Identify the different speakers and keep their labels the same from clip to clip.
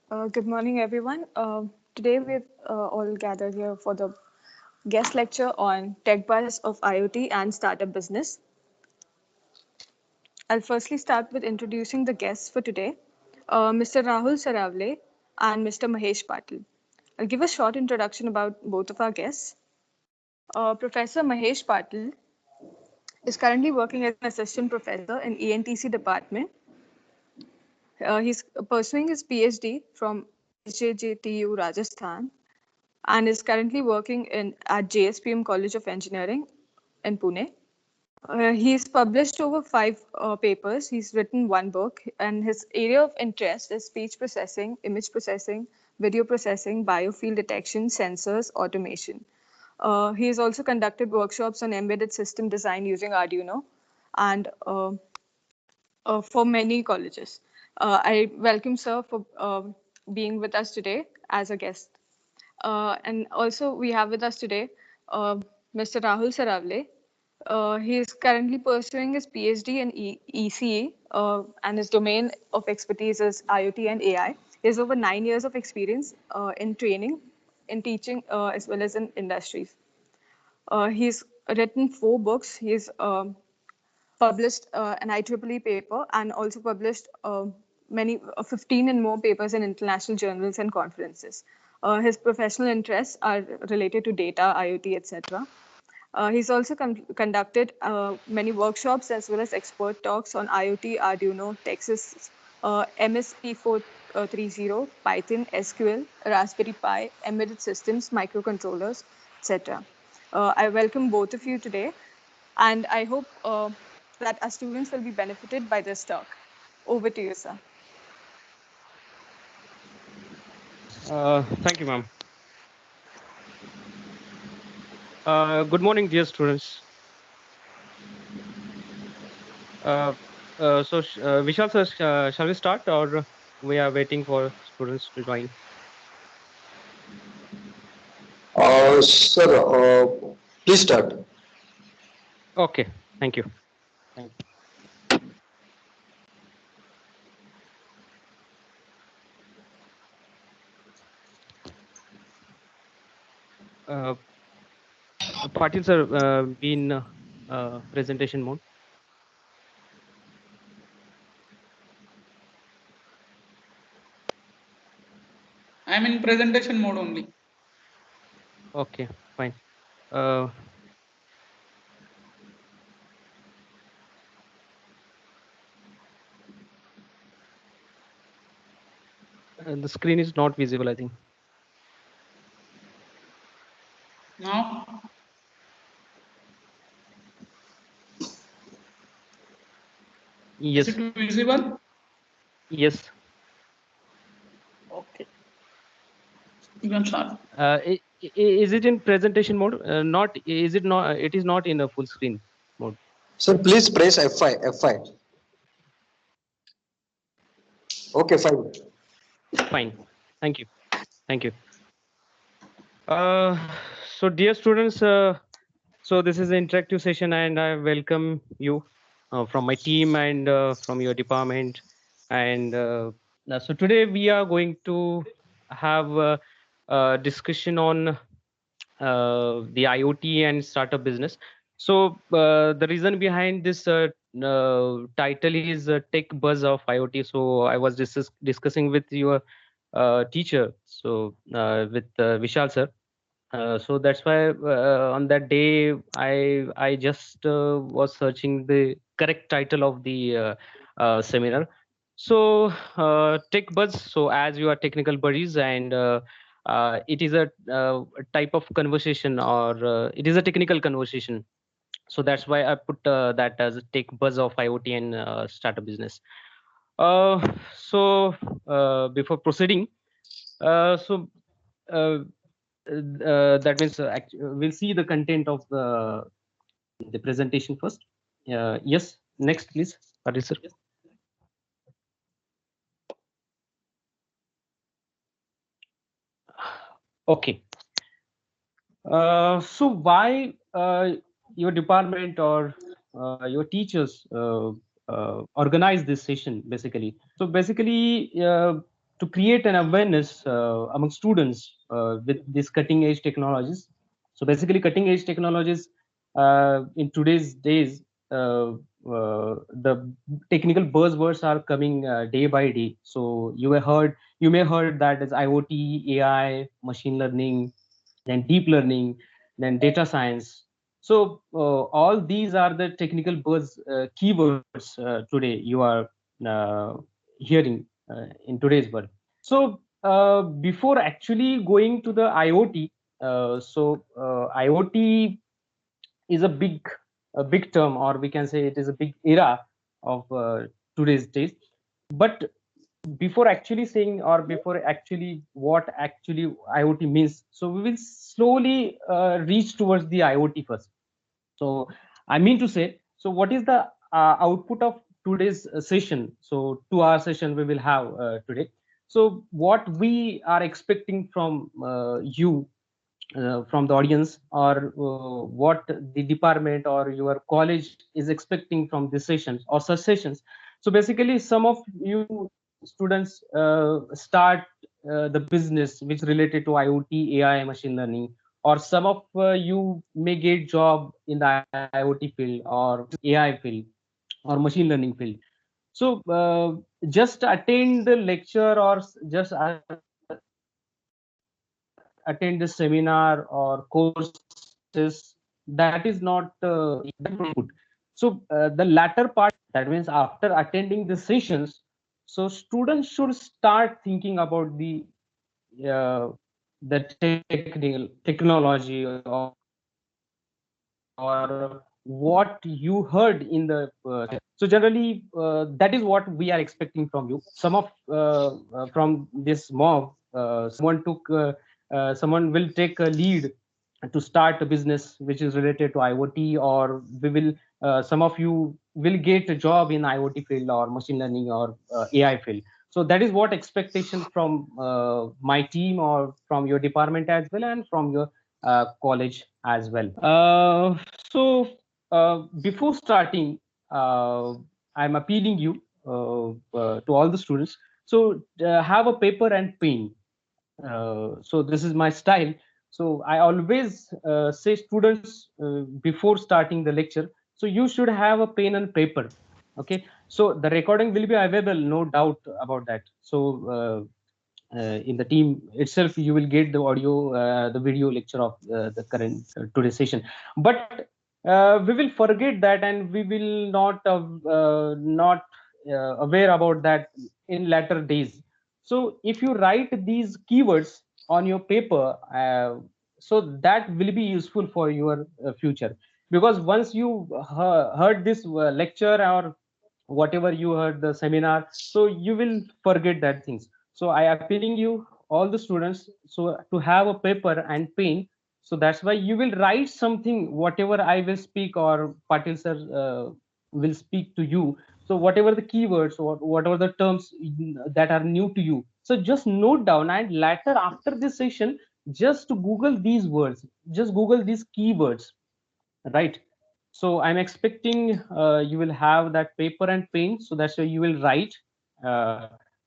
Speaker 1: Good morning, everyone. Today we've all gathered here for the guest lecture on tech buzz of IoT and startup business. I'll firstly start with introducing the guests for today, Mr. Rahul Sarawale and Mr. Mahesh Patil. I'll give a short introduction about both of our guests. Professor Mahesh Patil is currently working as an assistant professor in ENTC department. He's pursuing his PhD from SJJTU Rajasthan and is currently working at JSPM College of Engineering in Pune. He's published over 5 papers. He's written 1 book, and his area of interest is speech processing, image processing, video processing, biofield detection, sensors, automation. He has also conducted workshops on embedded system design using Arduino and for many colleges. I welcome sir for being with us today as a guest. And also we have with us today Mr. Rahul Sarawale. He is currently pursuing his PhD in ECE, and his domain of expertise is IoT and AI. He has over 9 years of experience in training, in teaching, as well as in industries. He's written 4 books. He's published an IEEE paper and also published many 15 and more papers in international journals and conferences. His professional interests are related to data, IoT, etc. He's also conducted many workshops as well as expert talks on IoT, Arduino, Texas, MSP430, Python, SQL, Raspberry Pi, embedded systems, microcontrollers, etc. I welcome both of you today, and I hope that our students will be benefited by this talk. Over to you, sir.
Speaker 2: Thank you, ma'am. Good morning, dear students. Vishal sir, shall we start, or we are waiting for students to join?
Speaker 3: Sir, please start.
Speaker 2: Okay, thank you. Thank you. Patil sir, be in presentation mode.
Speaker 4: I'm in presentation mode only.
Speaker 2: Okay, fine. The screen is not visible, I think.
Speaker 4: Now,
Speaker 2: Yes.
Speaker 4: is it visible?
Speaker 2: Yes.
Speaker 4: Okay. You can start.
Speaker 2: Is it in presentation mode? Not. Is it not? It is not in a full screen mode.
Speaker 3: Sir, please press F5. F5. Okay, fine.
Speaker 2: Fine. Thank you. Thank you. So dear students, so this is an interactive session, and I welcome you from my team and from your department. And so today we are going to have a discussion on the IoT and startup business. So the reason behind this title is Tech Buzz of IoT. So I was discussing with your teacher, so with Vishal sir. So that's why on that day I just was searching the correct title of the seminar. So Tech Buzz. So as you are technical buddies, and it is a type of conversation, or it is a technical conversation. So that's why I put that as a Tech Buzz of IoT and startup business. So before proceeding, so that means we'll see the content of the presentation first. Yes, next please, Patil sir. Okay. So why your department or your teachers organize this session basically? So basically, to create an awareness among students with these cutting edge technologies. So basically, cutting edge technologies in today's days, the technical buzzwords are coming day by day. So you may heard that as IoT, AI, machine learning, then deep learning, then data science. So all these are the technical keywords today you are uh, hearing in today's world. So before actually going to the IoT, IoT is a big term, or we can say it is a big era of today's days. But before actually saying, or before actually what actually IoT means, so we will slowly reach towards the IoT first. So I mean to say, so what is the output of today's session? So 2 hour session we will have today. So what we are expecting from you, from the audience, or what the department or your college is expecting from these sessions or such sessions. So basically, some of you students start the business which related to IoT, AI, machine learning, or some of you may get job in the IoT field or AI field or machine learning field. So just attend the lecture or just attend the seminar or courses, that is not input. So the latter part, that means after attending the sessions, so students should start thinking about uh, the technical technology, or what you heard in the so generally that is what we are expecting from you. Some of from this mob, someone will take a lead to start a business which is related to IoT, or we will some of you will get a job in IoT field or machine learning or AI field. So that is what expectation from my team or from your department as well, and from your college as well. Before starting, I'm appealing you to all the students. So have a paper and pen. So this is my style. So I always say students before starting the lecture, so you should have a pen and paper. Okay. So the recording will be available, no doubt about that. So in the team itself, you will get the audio, the video lecture of the current today's session. But we will forget that, and we will not aware about that in latter days. So if you write these keywords on your paper, so that will be useful for your future. Because once you heard this lecture, or whatever you heard the seminar, so you will forget that things. So I appealing you all the students, so to have a paper and pen. So that's why you will write something, whatever I will speak, or Patil sir will speak to you. So whatever the keywords or whatever the terms that are new to you, so just note down, and later after this session, just to Google these words, just Google these keywords, right? So I'm expecting you will have that paper and pen, so that's why you will write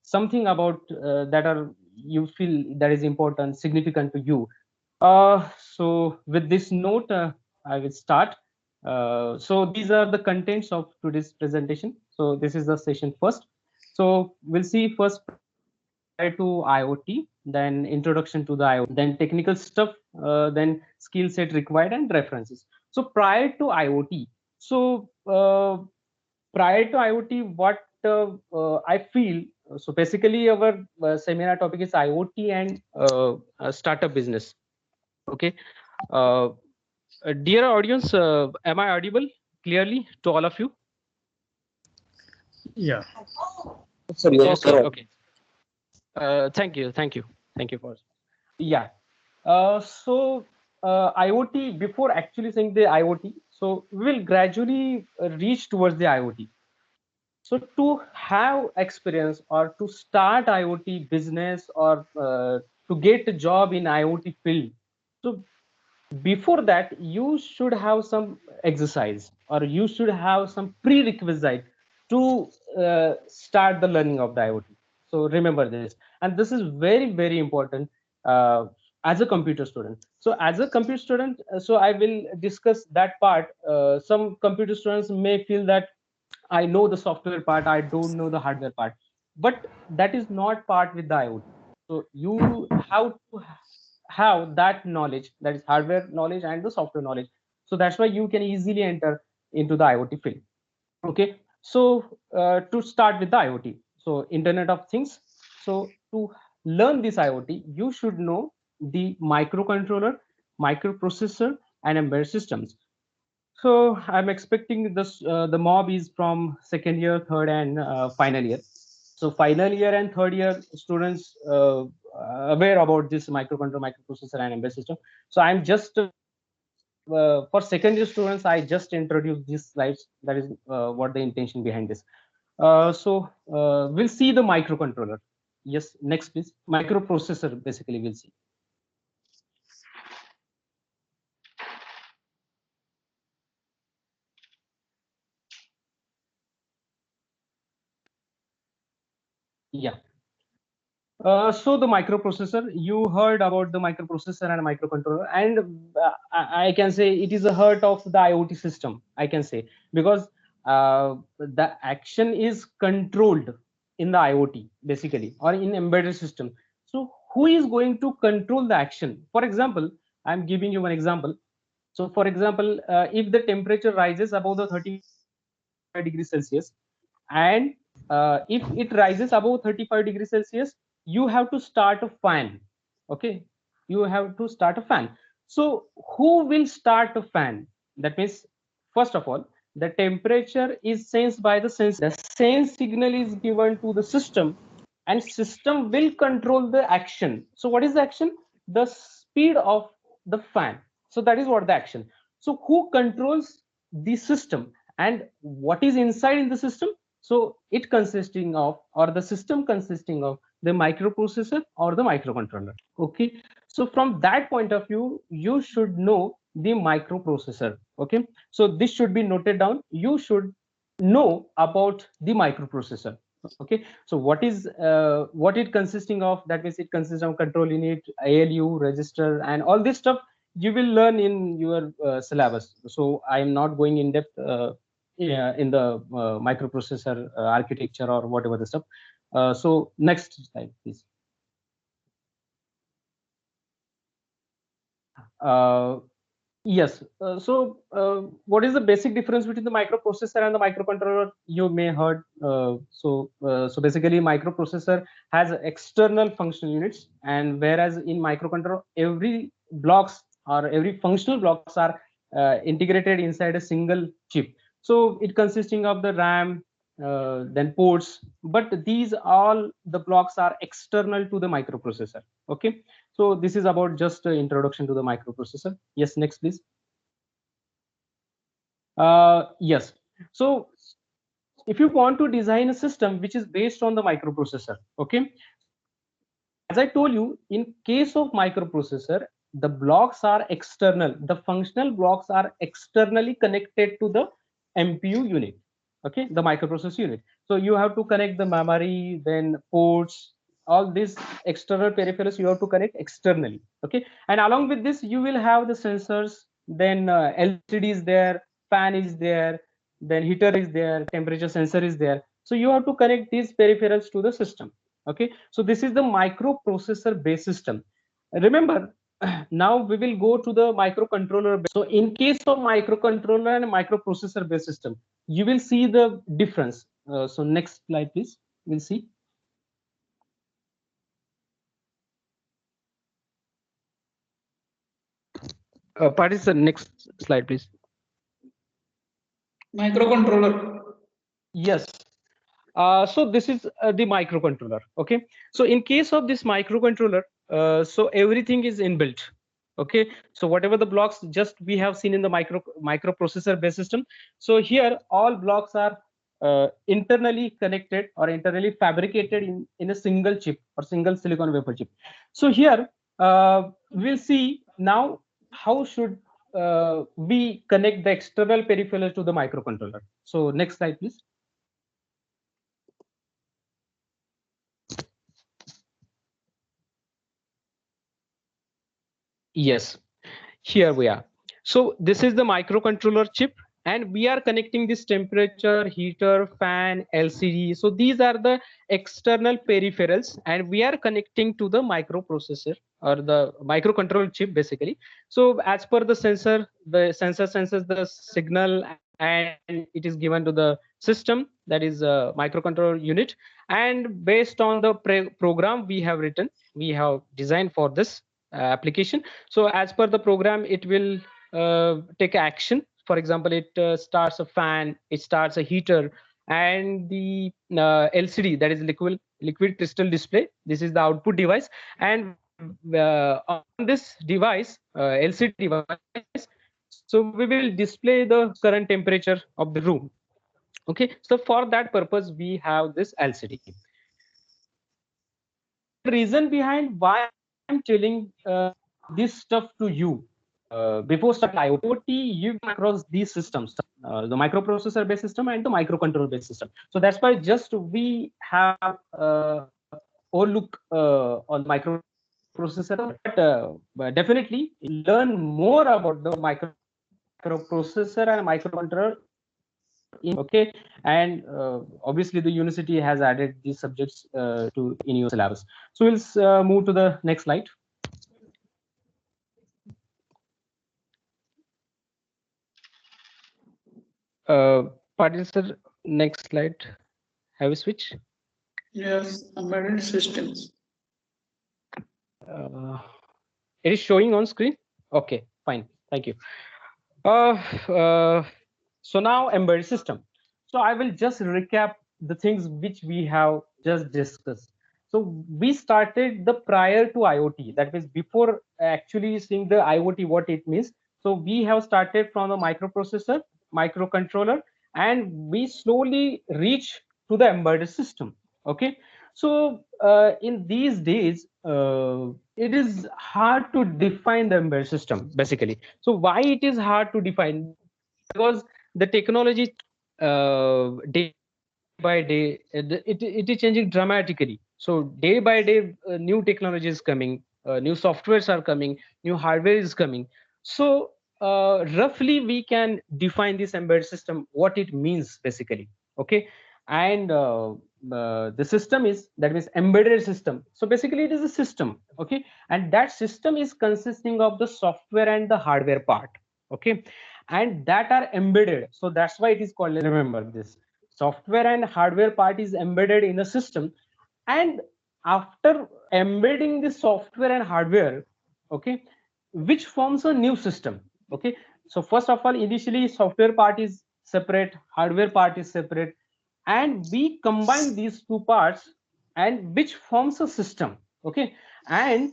Speaker 2: something about that are you feel that is important, significant to you. So with this note, I will start. So these are the contents of today's presentation. So this is the session first. So we'll see first prior to IoT, then introduction to the IoT, then technical stuff, then skill set required, and references. So prior to IoT, so prior to IoT, what I feel. So basically, our seminar topic is IoT and startup business. Okay. Uh, dear audience, am I audible clearly to all of you?
Speaker 5: Yeah.
Speaker 3: Sir, yes,
Speaker 2: Okay.
Speaker 3: sir.
Speaker 2: Okay. Thank you for. Yeah. So IoT, before actually saying the IoT, so we will gradually reach towards the IoT. So to have experience or to start IoT business, or to get a job in IoT field, so before that you should have some exercise, or you should have some prerequisite to start the learning of the IoT. So remember this, and this is very, very important as a computer student. So as a computer student, so I will discuss that part. Some computer students may feel that I know the software part, I don't know the hardware part, but that is not part with the IoT. So you have to have that knowledge, that is hardware knowledge and the software knowledge. So that's why you can easily enter into the IoT field. Okay, so to start with the IoT, so Internet of Things. So to learn this IoT, you should know the microcontroller, microprocessor, and embedded systems. So I'm expecting this. The mob is from second year, third, and final year. So final year and third year students aware about this microcontroller, microprocessor, and embedded system. So I'm just for second year students, I just introduced these slides. That is what the intention behind this. We'll see the microcontroller. Yes, next please. Microprocessor basically we'll see. Yeah. So the microprocessor, you heard about the microprocessor and microcontroller, and I can say it is the heart of the IoT system. I can say because the action is controlled in the IoT basically, or in embedded system. So who is going to control the action? For example, I'm giving you one example. So for example, if the temperature rises above the 35 degrees Celsius, and if it rises above 35 degrees Celsius, you have to start a fan. Okay, you have to start a fan. So who will start a fan? That means, first of all, the temperature is sensed by the sense. The sense signal is given to the system, and system will control the action. So what is the action? The speed of the fan. So that is what the action. So who controls the system, and what is inside in the system? So it consisting of, or the system consisting of, the microprocessor or the microcontroller. Okay, so from that point of view, you should know the microprocessor. Okay, so this should be noted down. You should know about the microprocessor. Okay, so what it consisting of? That means it consists of control unit, ALU, register, and all this stuff you will learn in your syllabus. So I am not going in depth yeah, in the microprocessor architecture or whatever the stuff. So next slide, please. Uh, yes. What is the basic difference between the microprocessor and the microcontroller? You may heard. So basically, microprocessor has external functional units, and whereas in microcontroller, every blocks or every functional blocks are integrated inside a single chip. So it consisting of the RAM, then ports, but these all the blocks are external to the microprocessor. Okay, so this is about just introduction to the microprocessor. Yes, next please. Yes, so if you want to design a system which is based on the microprocessor, okay, as I told you, in case of microprocessor, the blocks are external. The functional blocks are externally connected to the MPU unit. Okay, the microprocessor unit. So you have to connect the memory, then ports, all these external peripherals you have to connect externally. Okay, and along with this, you will have the sensors. Then LCD is there, fan is there, then heater is there, temperature sensor is there. So you have to connect these peripherals to the system. Okay, so this is the microprocessor based system. Remember, now we will go to the microcontroller. So in case of microcontroller and microprocessor based system, you will see the difference. So next slide please. We'll see. Participant, next slide please.
Speaker 4: Microcontroller.
Speaker 2: Yes. So this is the microcontroller. Okay, so in case of this microcontroller, so everything is inbuilt. Okay, so whatever the blocks just we have seen in the microprocessor based system, so here all blocks are internally connected or internally fabricated in a single chip or single silicon wafer chip. So here we'll see now how should we connect the external peripherals to the microcontroller. So next slide please. Yes, here we are. So this is the microcontroller chip, and we are connecting this temperature, heater, fan, LCD. So these are the external peripherals, and we are connecting to the microprocessor or the microcontroller chip basically. So as per the sensor senses the signal and it is given to the system, that is a microcontroller unit. And based on the program we have written, we have designed for this application. So as per the program, it will take action. For example, it starts a fan, it starts a heater, and the LCD, that is liquid crystal display. This is the output device, and on this device, LCD device, so we will display the current temperature of the room. Okay, so for that purpose, we have this LCD. And the reason behind why I'm telling this stuff to you before starting IoT, you come across these systems, the microprocessor based system and the microcontroller based system. So that's why just we have overlook on the microprocessor, but definitely learn more about the microprocessor and microcontroller in okay. And obviously the university has added these subjects to in your syllabus. So we'll move to the next slide. Patil sir, next slide. Have you switch?
Speaker 4: Yes, embedded systems.
Speaker 2: Uh, it is showing on screen. Okay, fine. Thank you. Uh, uh, so now embedded system. So I will just recap the things which we have just discussed. So we started the prior to IoT, that means before actually seeing the IoT, what it means. So we have started from the microprocessor, microcontroller, and we slowly reach to the embedded system. Okay. So in these days, it is hard to define the embedded system basically. So why it is hard to define? Because the technology day by day it is changing dramatically. So day by day new technology is coming, new softwares are coming, new hardware is coming. So roughly we can define this embedded system, what it means basically. Okay. And the system is, that means embedded system, so basically it is a system. Okay. And that system is consisting of the software and the hardware part. Okay. And that are embedded, so that's why it is called, remember this, software and hardware part is embedded in the system. And after embedding the software and hardware, okay, which forms a new system. Okay. So first of all, initially software part is separate, hardware part is separate, and we combine these two parts, and which forms a system. Okay. And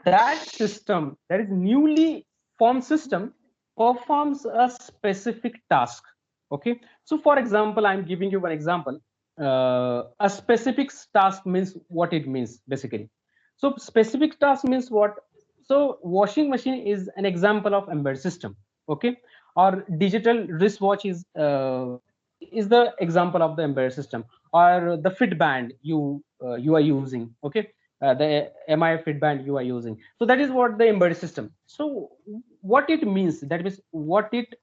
Speaker 2: that system, that is newly formed system, performs a specific task. Okay. So for example, I'm giving you one example. A specific task means what it means basically. So specific task means what? So washing machine is an example of embedded system. Okay. Or digital wristwatch is the example of the embedded system. Or the fit band you are using. Okay. The MI fit band you are using. So that is what the embedded system. So what it means, that means what it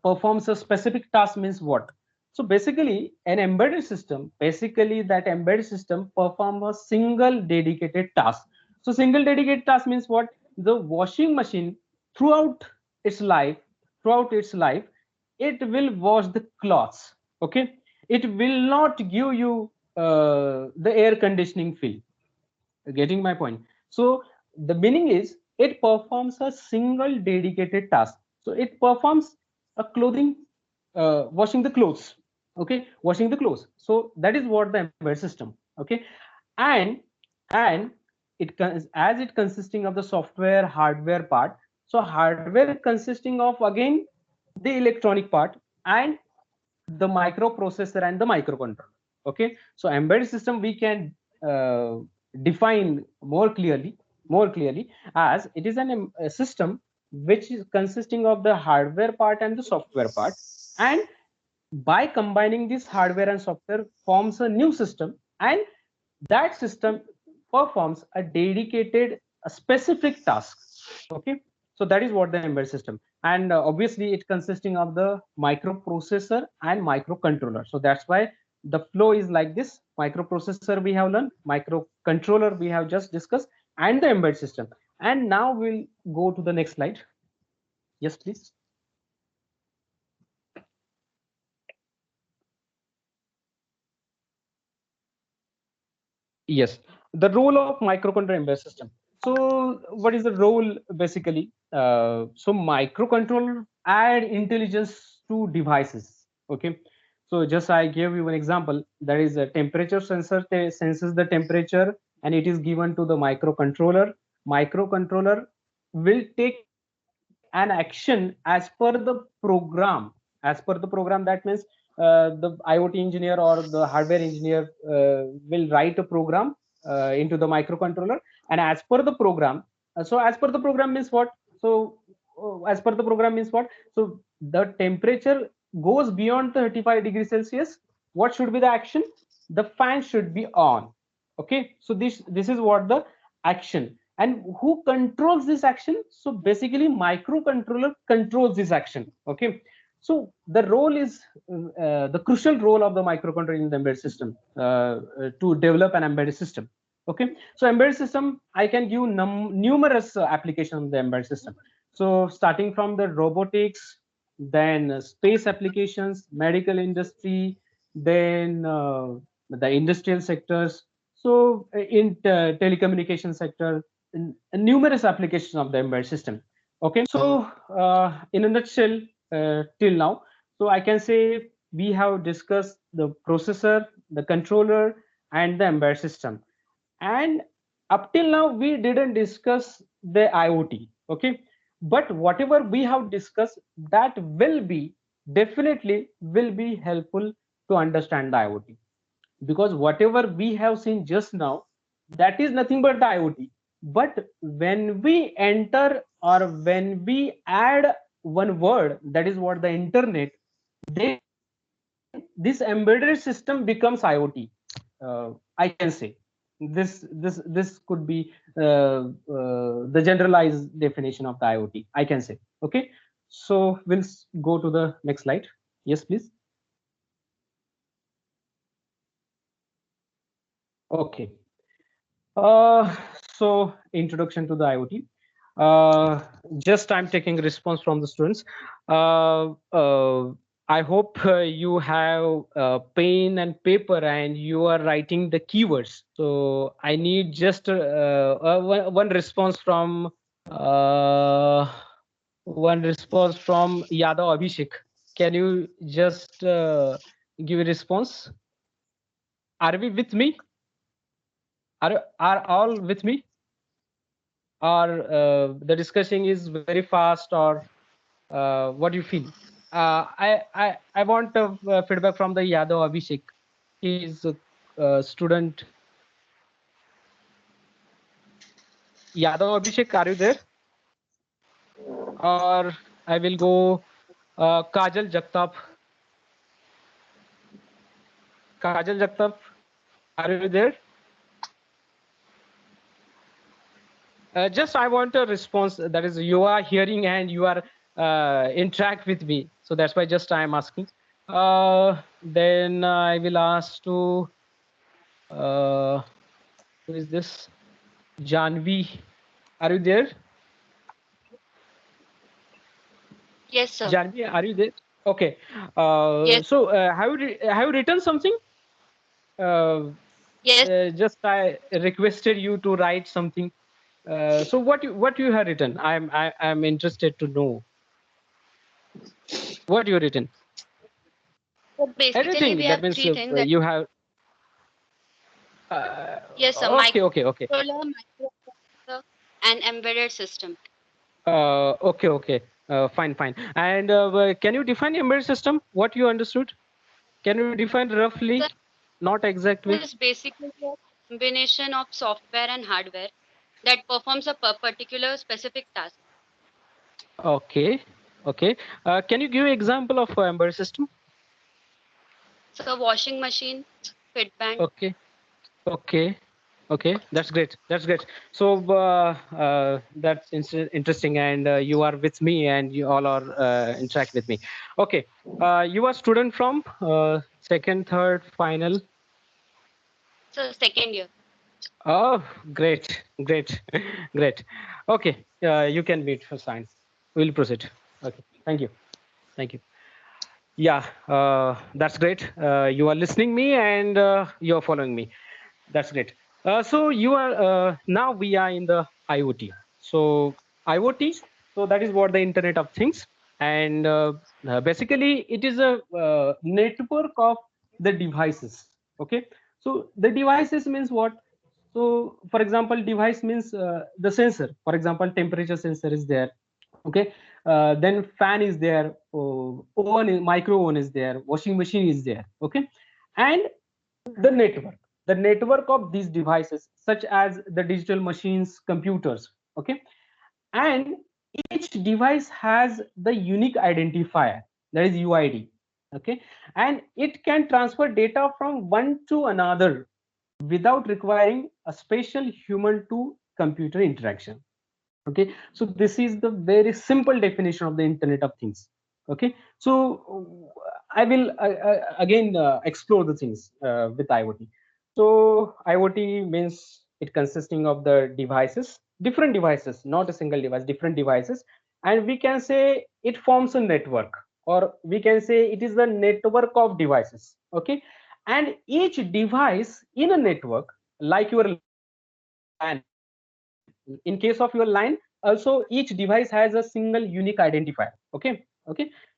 Speaker 2: performs a specific task means what. So basically an embedded system, basically that embedded system perform a single dedicated task. So single dedicated task means what? The washing machine throughout its life, throughout its life, it will wash the clothes. Okay. It will not give you the air conditioning feel. Getting my point? So the meaning is it performs a single dedicated task. So it performs a clothing, washing the clothes. Okay. Washing the clothes. So that is what the embedded system. Okay. and and as it consisting of the software hardware part. So hardware consisting of again the electronic part and the microprocessor and the microcontroller. Okay. So embedded system we can uh, define more clearly as it is a system which is consisting of the hardware part and the software part. And by combining this hardware and software forms a new system, and that system performs a dedicated a specific task. Okay, so that is what the embedded system, and obviously it consisting of the microprocessor and microcontroller. So that's why the flow is like this: microprocessor we have learned, microcontroller we have just discussed, and the embedded system. And now we'll go to the next slide. Yes, please. Yes, the role of microcontroller embedded system. So what is the role basically? So microcontroller add intelligence to devices. Okay, so just I gave you an example. That is a temperature sensor senses the temperature and it is given to the microcontroller. Microcontroller will take an action as per the program. As per the program, that means the IoT engineer or the hardware engineer will write a program into the microcontroller, and as per the program. So as per the program means what? So as per the program means what? So the temperature goes beyond 35 degrees Celsius. What should be the action? The fan should be on. Okay, so this is what the action. And who controls this action? So basically microcontroller controls this action. Okay, so the role is the crucial role of the microcontroller in the embedded system to develop an embedded system. Okay, so embedded system, I can give numerous applications of the embedded system. So starting from the robotics, then space applications, medical industry, then the industrial sectors. So in telecommunication sector, numerous applications of the embedded system. Okay, so in a nutshell, till now, so I can say we have discussed the processor, the controller, and the embedded system. And up till now, we didn't discuss the IoT. Okay, but whatever we have discussed, that will be definitely will be helpful to understand the IoT, because whatever we have seen just now, that is nothing but the IoT. But when we enter or when we add one word, that is what the internet, then this embedded system becomes IoT. I can say this could be the generalized definition of the IoT, I can say. Okay, so we'll go to the next slide. Yes, please. Okay. So introduction to the IoT. Just I'm taking response from the students. I hope you have pen and paper and you are writing the keywords. So I need just one response from Yadav Abhishek. Can you just give a response? Are we with me? Are all with me? Or the discussing is very fast, or what do you feel? I want feedback from the Yadav Abhishek. He is a student. Yadav Abhishek, are you there? Or I will go Kajal Jagtap. Kajal Jagtap, are you there? Just I want a response, that is you are hearing and you are interact with me, so that's why just I am asking. Then I will ask to who is this? Janvi, are you there?
Speaker 5: Yes, sir.
Speaker 2: Janvi, are you there? Okay.
Speaker 5: Yes.
Speaker 2: So have you written something?
Speaker 5: Yes.
Speaker 2: Just I requested you to write something. So what you have written? I'm interested to know what you written.
Speaker 5: So basically,
Speaker 2: Anything,
Speaker 5: we
Speaker 2: that
Speaker 5: have
Speaker 2: means
Speaker 5: three things. That,
Speaker 2: you have.
Speaker 5: yes, sir.
Speaker 2: Okay.
Speaker 5: Microcontroller, microprocessor, and embedded system.
Speaker 2: Okay. Fine. And can you define embedded system? What you understood? Can you define roughly?
Speaker 5: Sir,
Speaker 2: Not exactly.
Speaker 5: it is basically a combination of software and hardware that performs a particular specific task.
Speaker 2: Okay. Can you give example of embedded system?
Speaker 5: So, washing machine, fit band.
Speaker 2: Okay. Okay, that's great. That's great. So that's interesting, and you are with me, and you all are interact with me. Okay, you are student from second, third, final.
Speaker 5: So second year.
Speaker 2: Oh, great, great, great. Okay, you can meet for science. We'll proceed. Okay, thank you. Yeah, that's great. You are listening me, and you are following me. That's great. So you are now we are in the IoT. So IoT, so that is what the Internet of Things, and basically it is a network of the devices. Okay, so the devices means what? So for example, device means the sensor. For example, temperature sensor is there. Okay, then fan is there, micro oven is there, washing machine is there. Okay, and the network of these devices such as the digital machines, computers. Okay, and each device has the unique identifier, that is UID. Okay, and it can transfer data from one to another without requiring a special human to computer interaction. Okay, so this is the very simple definition of the Internet of Things. Okay, so I will again explore the things with IoT. So IoT means it consisting of the devices, different devices, not a single device, different devices, and we can say it forms a network, or we can say it is the network of devices. Okay, and each device in a network, like your LAN, in case of your line, also each device has a single unique identifier. Okay,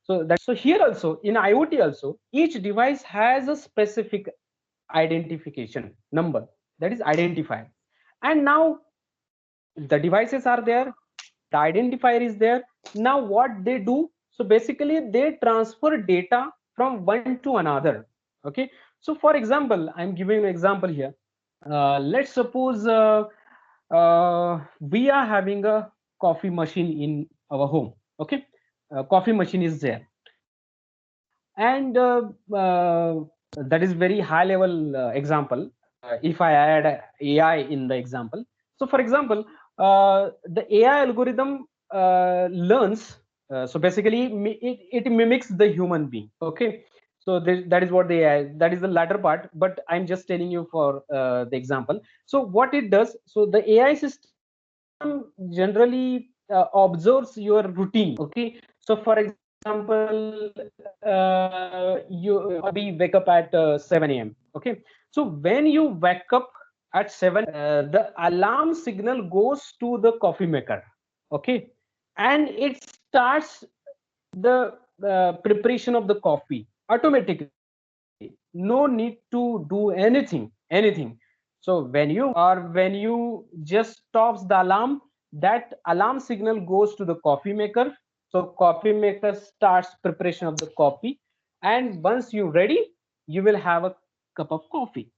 Speaker 2: so that, so here also in IoT also each device has a specific identification number, that is identifier. And now the devices are there, the identifier is there. Now what they do, so basically they transfer data from one to another. Okay, so for example, I'm giving an example here. Let's suppose we are having a coffee machine in our home. Okay, coffee machine is there, and that is very high level example. If I add AI in the example, so for example, the AI algorithm learns. So basically, it mimics the human being. Okay, so that is what the AI. That is the latter part. But I'm just telling you for the example. So what it does? So the AI system generally observes your routine. Okay, so for example, you maybe wake up at 7 a.m. Okay, so when you wake up at 7, the alarm signal goes to the coffee maker. Okay, and it starts the preparation of the coffee automatically, no need to do anything. So when you just stops the alarm, that alarm signal goes to the coffee maker. So coffee maker starts preparation of the coffee, and once you're ready, you will have a cup of coffee.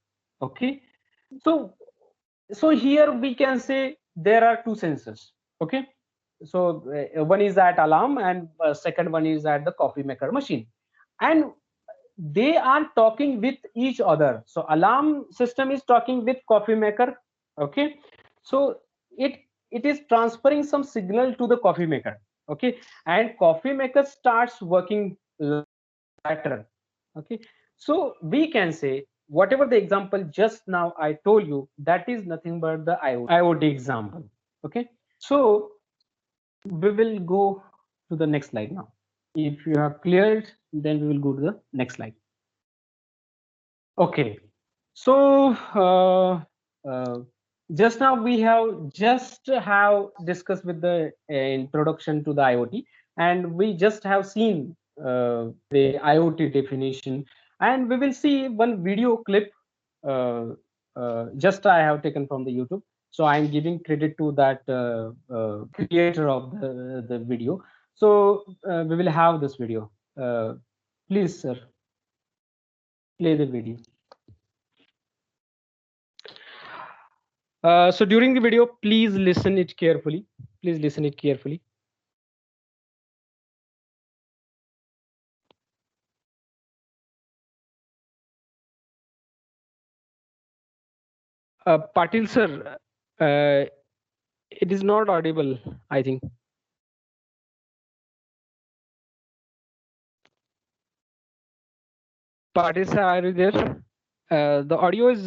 Speaker 2: Okay, so here we can say there are two sensors. Okay, so one is at alarm, and second one is at the coffee maker machine, and they are talking with each other. So alarm system is talking with coffee maker. Okay, so it is transferring some signal to the coffee maker. Okay, and coffee maker starts working later. Okay, so we can say whatever the example just now I told you, that is nothing but the IoT example. Okay, so we will go to the next slide now. If you have cleared, then we will go to the next slide. Okay, so just now we have discussed with the introduction to the IoT, and we just have seen the IoT definition, and we will see one video clip. Just I have taken from the YouTube, so I'm giving credit to that creator of the video. So we will have this video. Please, sir, play the video. So during the video, please listen it carefully. Please listen it carefully. Patil sir, it is not audible, I think. Patil sir, are you there? The audio is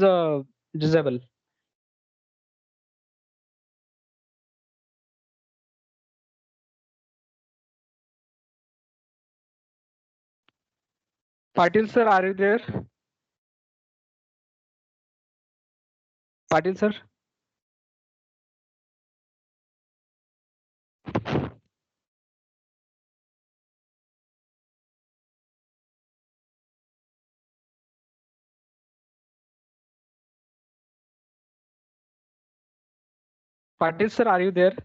Speaker 2: disabled. Patil sir, are you there? Patil sir? Patil sir, are you there?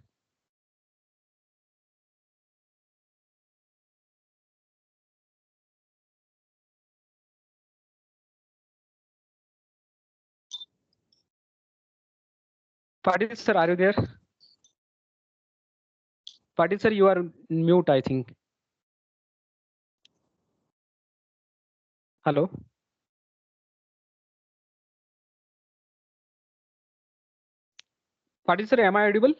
Speaker 2: Patil sir, are you there? Patil sir, you are mute, I think. Hello? Patil sir, am I audible?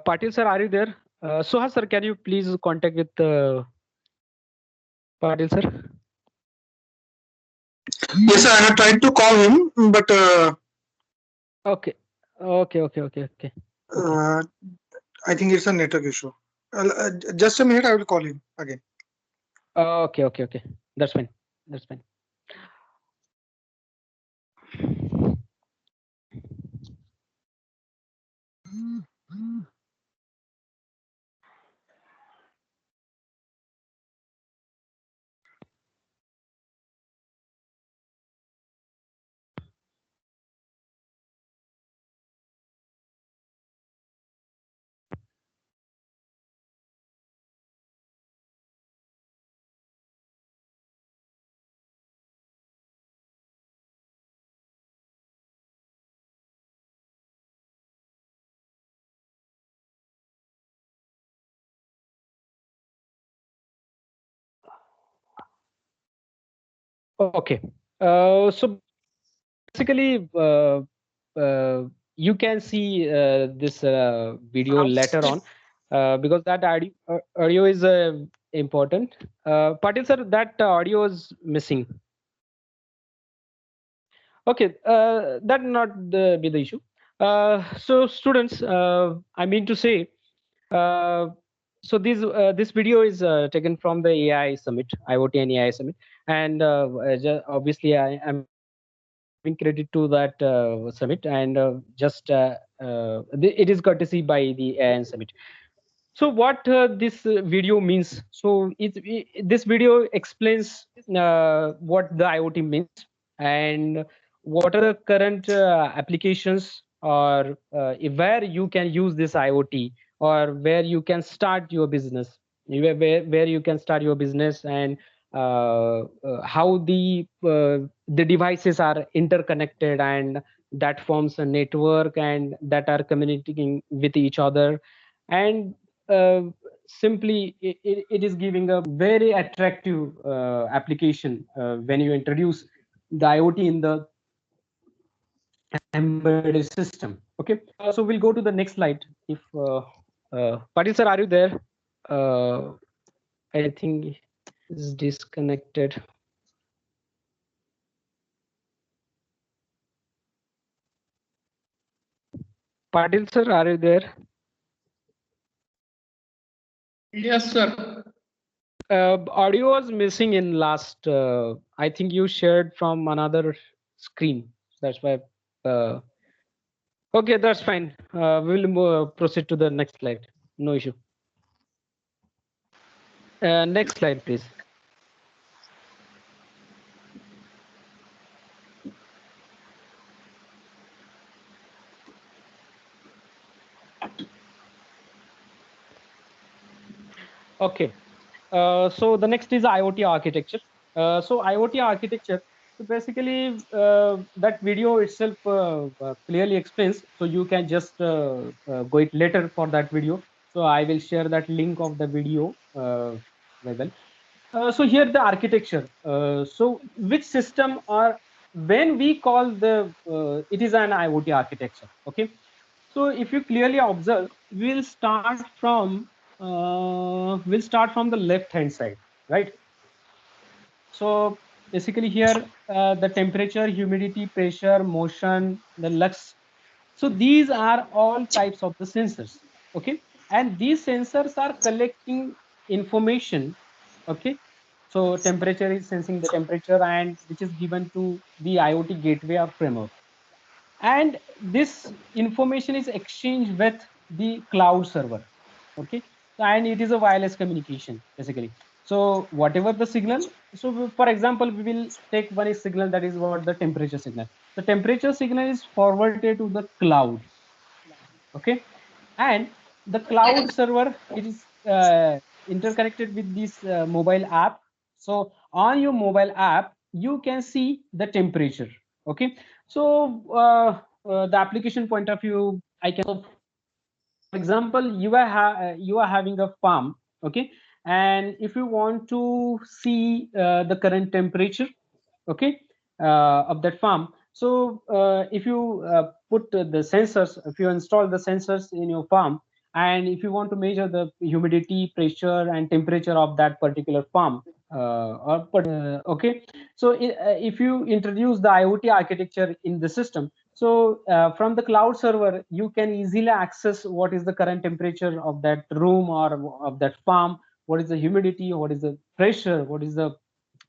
Speaker 2: Patil sir, are you there? Suhas sir, can you please contact with Patil sir?
Speaker 3: Yes, sir, I have tried to call him, but
Speaker 2: Okay. Okay.
Speaker 3: uh, I think it's a network issue. Just a minute, I will call him again.
Speaker 2: Okay. That's fine. That's fine. Okay. So basically, you can see this video later on because that audio is important. Patil sir, that audio is missing. Okay, that not be the issue. So students, I mean to say, uh, so this video is taken from the AI Summit, IoT and AI Summit, and obviously I'm giving credit to that summit, and it is courtesy by the AI Summit. So what this video means? So this video explains what the IoT means and what are the current applications or where you can use this IoT or where you can start your business, where you can start your business and how the devices are interconnected and that forms a network and that are communicating with each other, and uh, simply it is giving a very attractive application when you introduce the IoT in the embedded system. Okay, so we'll go to the next slide. If Patil sir, are you there? I think is disconnected. Patil sir, are you there?
Speaker 4: Yes, sir.
Speaker 2: Audio was missing in last. I think you shared from another screen. That's why. Okay, that's fine. We'll proceed to the next slide. No issue. Next slide, please. Okay. So the next is IoT architecture. So IoT architecture. So basically, that video itself clearly explains. So you can just go it later for that video. So I will share that link of the video. Well. So here the architecture. So which system, or when we call the it is an IoT architecture. Okay. So if you clearly observe, we'll start from the left hand side, right? So basically here the temperature, humidity, pressure, motion, the lux. So these are all types of the sensors. Okay, and these sensors are collecting information. Okay, so temperature is sensing the temperature, and which is given to the IoT gateway or framework, and this information is exchanged with the cloud server. Okay, and it is a wireless communication basically. So whatever the signal, so for example we will take one signal, that is what the temperature signal. The temperature signal is forwarded to the cloud. Okay, and the cloud server, it is interconnected with this mobile app. So on your mobile app you can see the temperature. Okay, so the application point of view, I can, so for example you are having a farm. Okay, and if you want to see the current temperature, okay, of that farm. So if you put the sensors, if you install the sensors in your farm, and if you want to measure the humidity, pressure, and temperature of that particular farm, okay, so if you introduce the IoT architecture in the system, so from the cloud server you can easily access what is the current temperature of that room or of that farm, what is the humidity, what is the pressure, what is the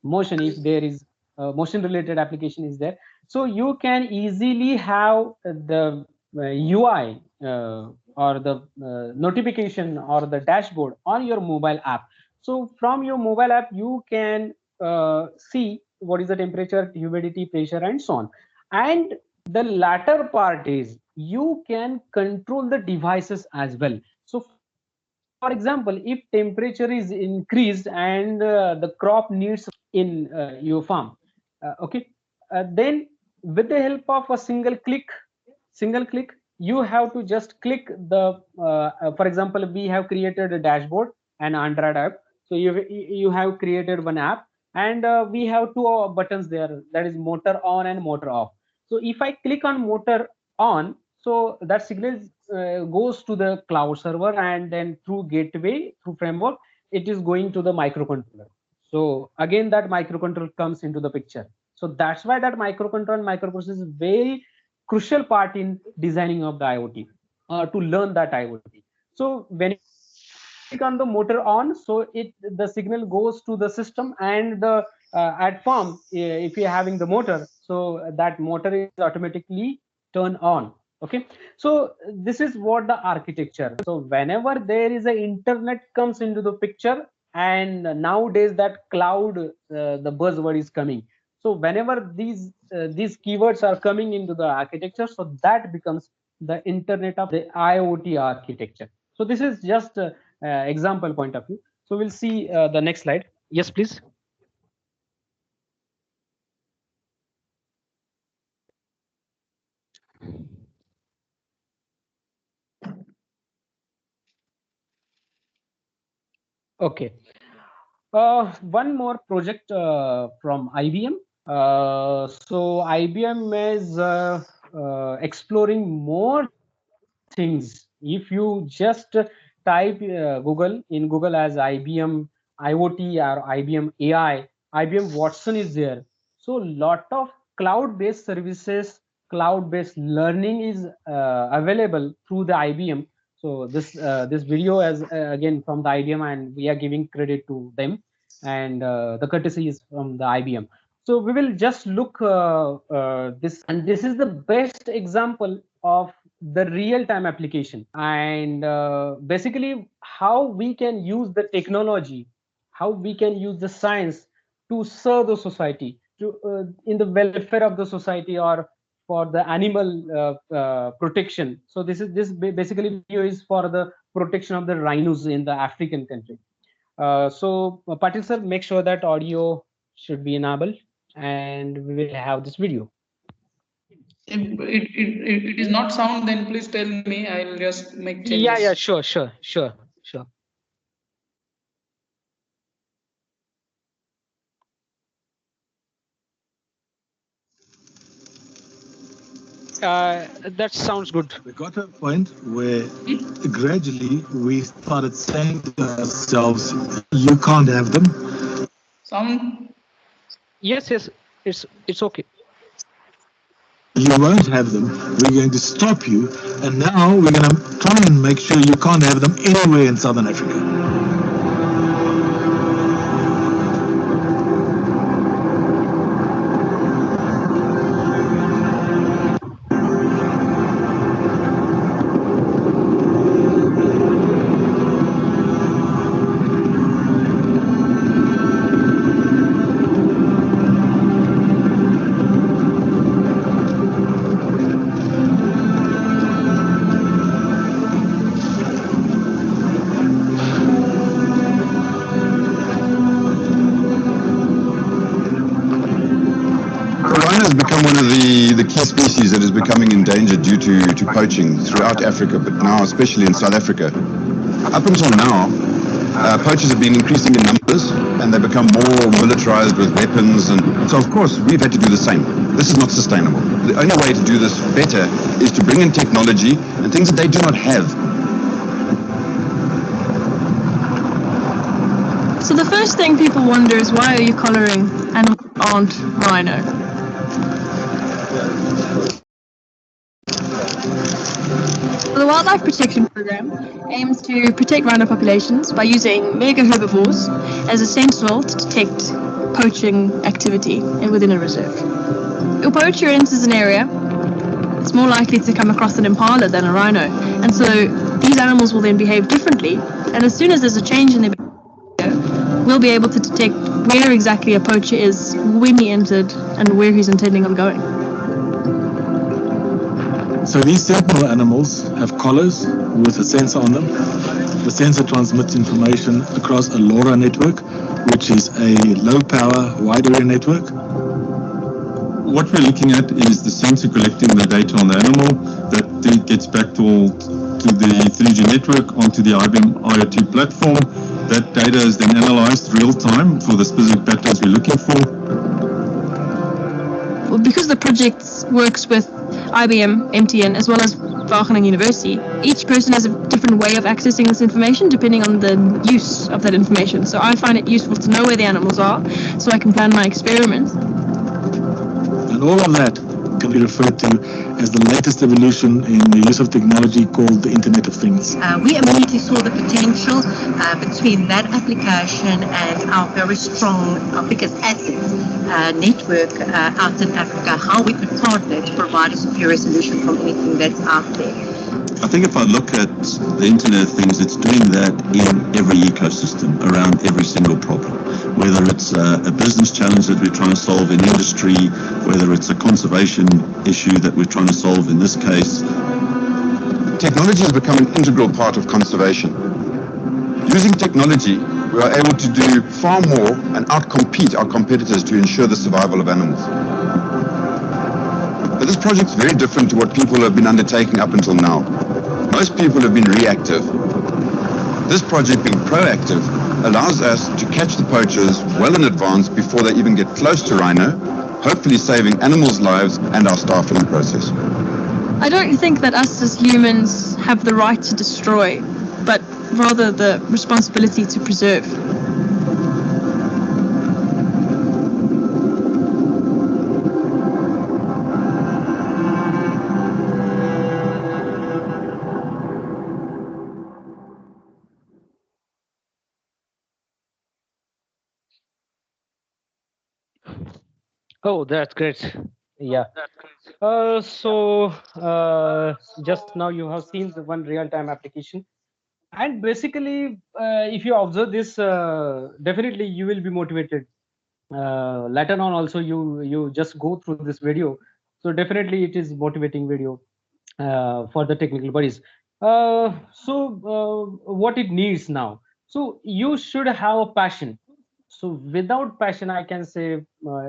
Speaker 2: motion, if there is motion related application is there. So you can easily have the UI or the notification or the dashboard on your mobile app. So from your mobile app you can see what is the temperature, humidity, pressure, and so on. And the latter part is you can control the devices as well. So for example, if temperature is increased and the crop needs in your farm, okay, then with the help of a single click, you have to just click the for example we have created a dashboard and Android app. So you have created one app, and we have two buttons there, that is motor on and motor off. So if I click on motor on, so that signal goes to the cloud server, and then through gateway, through framework, it is going to the microcontroller. So again that microcontroller comes into the picture. So that's why that microcontroller and microprocessor is very crucial part in designing of the IoT, to learn that IoT. So when you click on the motor on, so it the signal goes to the system, and the at farm, if you're having the motor, so that motor is automatically turn on. Okay, so this is what the architecture. So whenever there is a internet comes into the picture, and nowadays that cloud, the buzzword is coming. So whenever these keywords are coming into the architecture, so that becomes the internet of the IoT architecture. So this is just example point of view. So we'll see the next slide. Yes, please. Okay. One more project from IBM. So IBM is exploring more things. If you just type Google in Google as IBM IoT or IBM AI, IBM Watson is there. So lot of cloud-based services, cloud-based learning is available through the IBM. So this video is again from the IBM, and we are giving credit to them, and the courtesy is from the IBM. So we will just look this, and this is the best example of the real-time application, and basically how we can use the technology, how we can use the science to serve the society, to in the welfare of the society, or for the animal protection. So this basically video is for the protection of the rhinos in the African country. Patil sir, make sure that audio should be enabled, and we will have this video.
Speaker 4: If it is not sound, then please tell me. I'll just make changes.
Speaker 2: Yeah, sure. That sounds good.
Speaker 6: We got to a point where gradually we started saying to ourselves, you can't have them.
Speaker 4: Sound?
Speaker 2: Yes, it's okay.
Speaker 6: You won't have them. We're going to stop you. And now we're going to try and make sure you can't have them anywhere in Southern Africa.
Speaker 7: One of the key species that is becoming endangered due to poaching throughout Africa, but now especially in South Africa. Up until now, poachers have been increasing in numbers and they become more militarized with weapons, and so of course we've had to do the same. This is not sustainable. The only way to do this better is to bring in technology and things that they do not have.
Speaker 8: So the first thing people wonder is, why are you collaring animals that aren't rhino? The Wildlife Protection Program aims to protect rhino populations by using mega herbivores as a sentinel to detect poaching activity within a reserve. If a poacher enters an area, it's more likely to come across an impala than a rhino, and so these animals will then behave differently, and as soon as there's a change in their behavior, we'll be able to detect where exactly a poacher is, when he entered, and where he's intending on going.
Speaker 6: So these sentinel animals have collars with a sensor on them. The sensor transmits information across a LoRa network, which is a low-power, wide-area network.
Speaker 9: What we're looking at is the sensor collecting the data on the animal that then gets back to the 3G network onto the IBM IOT platform. That data is then analyzed real time for the specific patterns we're looking for.
Speaker 8: Well, because the project works with IBM, MTN, as well as Wageningen University, each person has a different way of accessing this information depending on the use of that information. So I find it useful to know where the animals are so I can plan my experiments.
Speaker 6: And all of that can be referred to as the latest evolution in the use of technology called the Internet of Things.
Speaker 10: We immediately saw the potential between that application and our very strong Africa's assets network out in Africa, how we could partner to provide a superior solution from anything that's out there.
Speaker 9: I think if I look at the Internet of Things, it's doing that in every ecosystem, around every single problem. Whether it's a business challenge that we're trying to solve in industry, whether it's a conservation issue that we're trying to solve in this case.
Speaker 7: Technology has become an integral part of conservation. Using technology, we are able to do far more and outcompete our competitors to ensure the survival of animals. But this project is very different to what people have been undertaking up until now. Most people have been reactive. This project, being proactive, allows us to catch the poachers well in advance before they even get close to rhino, hopefully saving animals' lives and our staff in the process.
Speaker 8: I don't think that us as humans have the right to destroy, but rather the responsibility to preserve.
Speaker 2: Oh, that's great. Yeah. Just now you have seen the one real-time application, and basically, if you observe this, definitely you will be motivated. Later on, also you just go through this video, so definitely it is motivating video for the technical bodies. What it needs now? So you should have a passion. So without passion, I can say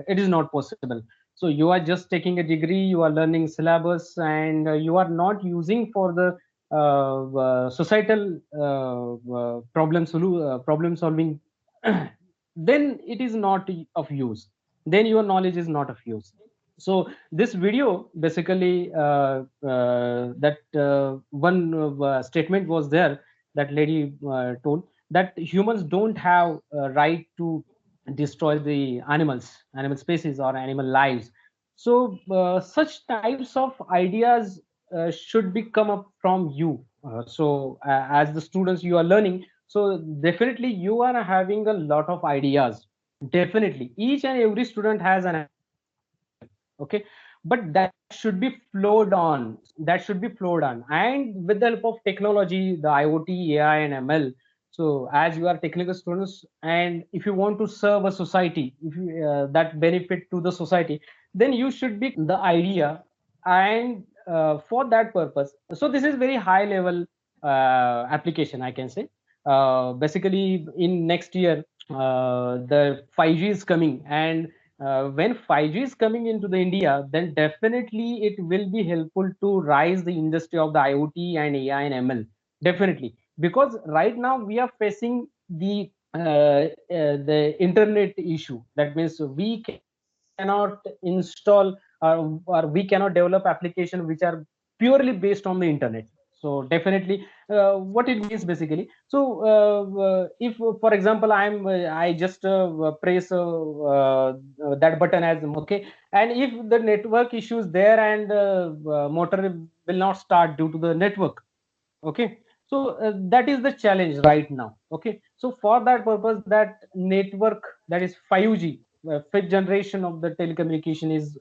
Speaker 2: it is not possible. So you are just taking a degree, you are learning syllabus, and you are not using for the societal problem solving. Then it is not of use. Then your knowledge is not of use. So this video basically that one statement was there, that lady told that humans don't have right to destroy the animal species or animal lives. So such types of ideas should be come up from you. As the students you are learning, so definitely you are having a lot of ideas. Definitely each and every student has an idea, okay, but that should be flowed on, that should be flowed on, and with the help of technology, the IoT, AI and ML. So as you are technical students, and if you want to serve a society, if you that benefit to the society, then you should be the idea. And for that purpose, so this is very high level application, I can say. Basically in next year the 5G is coming, and when 5G is coming into the India, then definitely it will be helpful to rise the industry of the IoT and AI and ML. Definitely, because right now we are facing the internet issue. That means we cannot install or we cannot develop applications which are purely based on the internet. So definitely what it means basically, so if for example I just press that button as okay, and if the network issues there, and motor will not start due to the network, okay, so that is the challenge right now, okay. So for that purpose, that network, that is 5G, fifth generation of the telecommunication is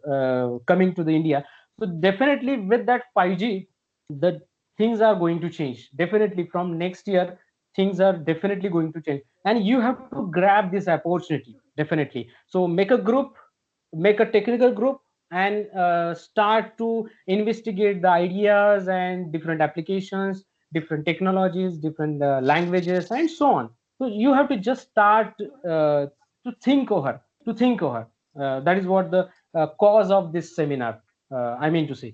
Speaker 2: coming to the India. So definitely with that 5G, the things are going to change. Definitely from next year, things are definitely going to change, and you have to grab this opportunity. Definitely, so make a group, make a technical group, and start to investigate the ideas and different applications, different technologies, different languages and so on. So you have to just start to think over, that is what the cause of this seminar, I mean to say.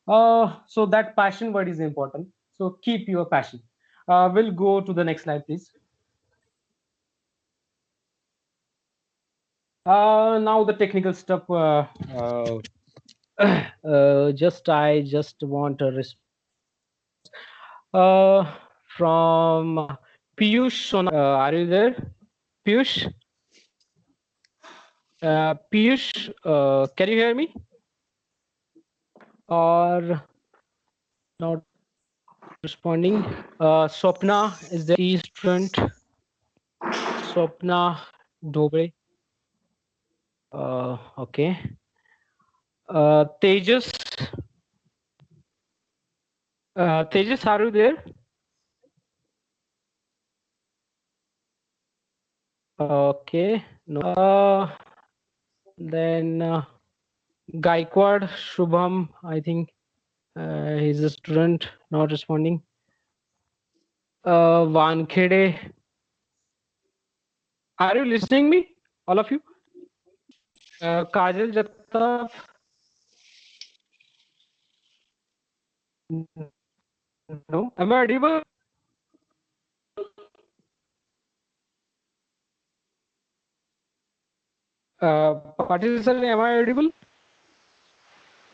Speaker 2: So that passion word is important, so keep your passion. We'll go to the next slide, please. Now the technical stuff. I just want a response from Piyush. Are you there, Piyush? Piyush, can you hear me? Or not responding? Swapna is there? Student Swapna Dobre. Okay. Tejas. Tejas, are you there? Okay. No. Then Gaikwad Shubham, I think he's a student, not responding. Wankhede, are you listening me, all of you? Kajal Jattaf, no. Am I audible? Patil sir, am I audible?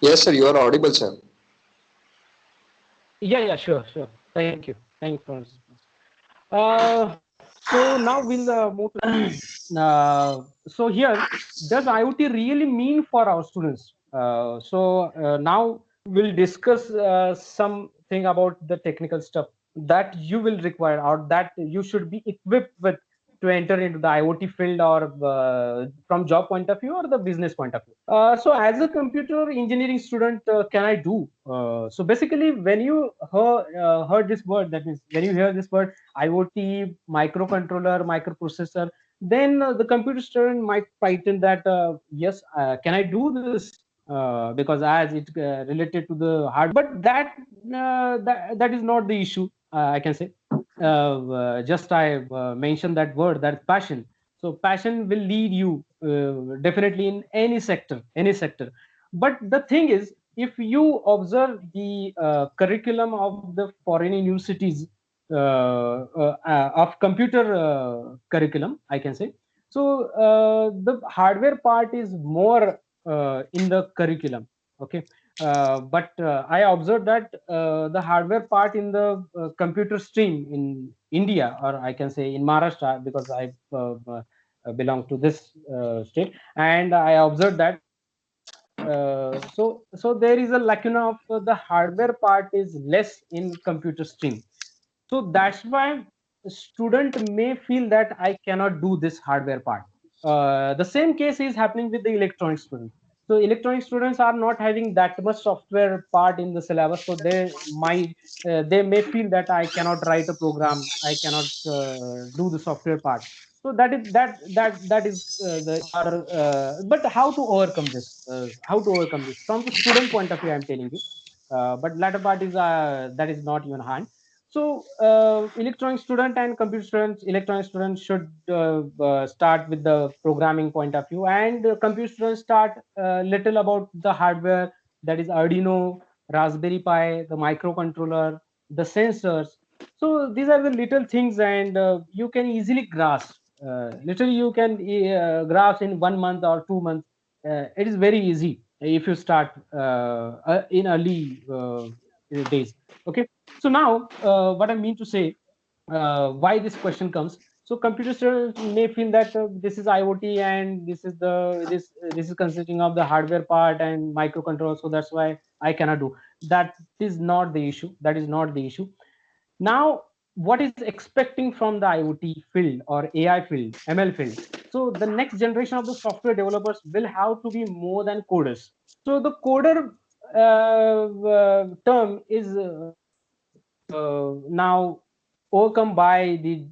Speaker 11: Yes, sir, you are audible, sir.
Speaker 2: Yeah, sure. Thank you. Thanks for response. So now we'll move to so here, does IoT really mean for our students? Now we'll discuss something about the technical stuff that you will require, or that you should be equipped with to enter into the IoT field, or from job point of view or the business point of view. So as a computer engineering student, can I do? So basically, when you heard this word, that means when you hear this word IoT, microcontroller, microprocessor, then the computer student might frighten that, yes, can I do this? Because as it related to the hardware, but that is not the issue, I can say. just I mentioned that word, that passion. So passion will lead you definitely in any sector, any sector. But the thing is, if you observe the curriculum of the foreign universities of computer curriculum, I can say. So the hardware part is more in the curriculum. Okay, but I observed that the hardware part in the computer stream in India, or I can say in Maharashtra, because I belong to this state, and I observed that so there is a lacuna of the hardware part is less in computer stream. So that's why student may feel that I cannot do this hardware part. The same case is happening with the electronic student. So electronic students are not having that much software part in the syllabus, so they may feel that I cannot write a program, I cannot do the software part. So that is the our but how to overcome this? How to overcome this from the student point of view? I'm telling you, but latter part is that is not even hard. So electronic student and computer students, electronic students should start with the programming point of view, and computer students start little about the hardware, that is Arduino, Raspberry Pi, the microcontroller, the sensors. So these are the little things, and you can easily grasp. Literally, you can grasp in 1 month or 2 months. It is very easy if you start in early days. Okay, so now what I mean to say, why this question comes. So computer students may feel that this is IoT and this is consisting of the hardware part and microcontroller, so that's why I cannot do. That is not the issue. That is not the issue. Now, what is expecting from the IoT field or AI field, ML field? So the next generation of the software developers will have to be more than coders. So the coder term is now overcome by the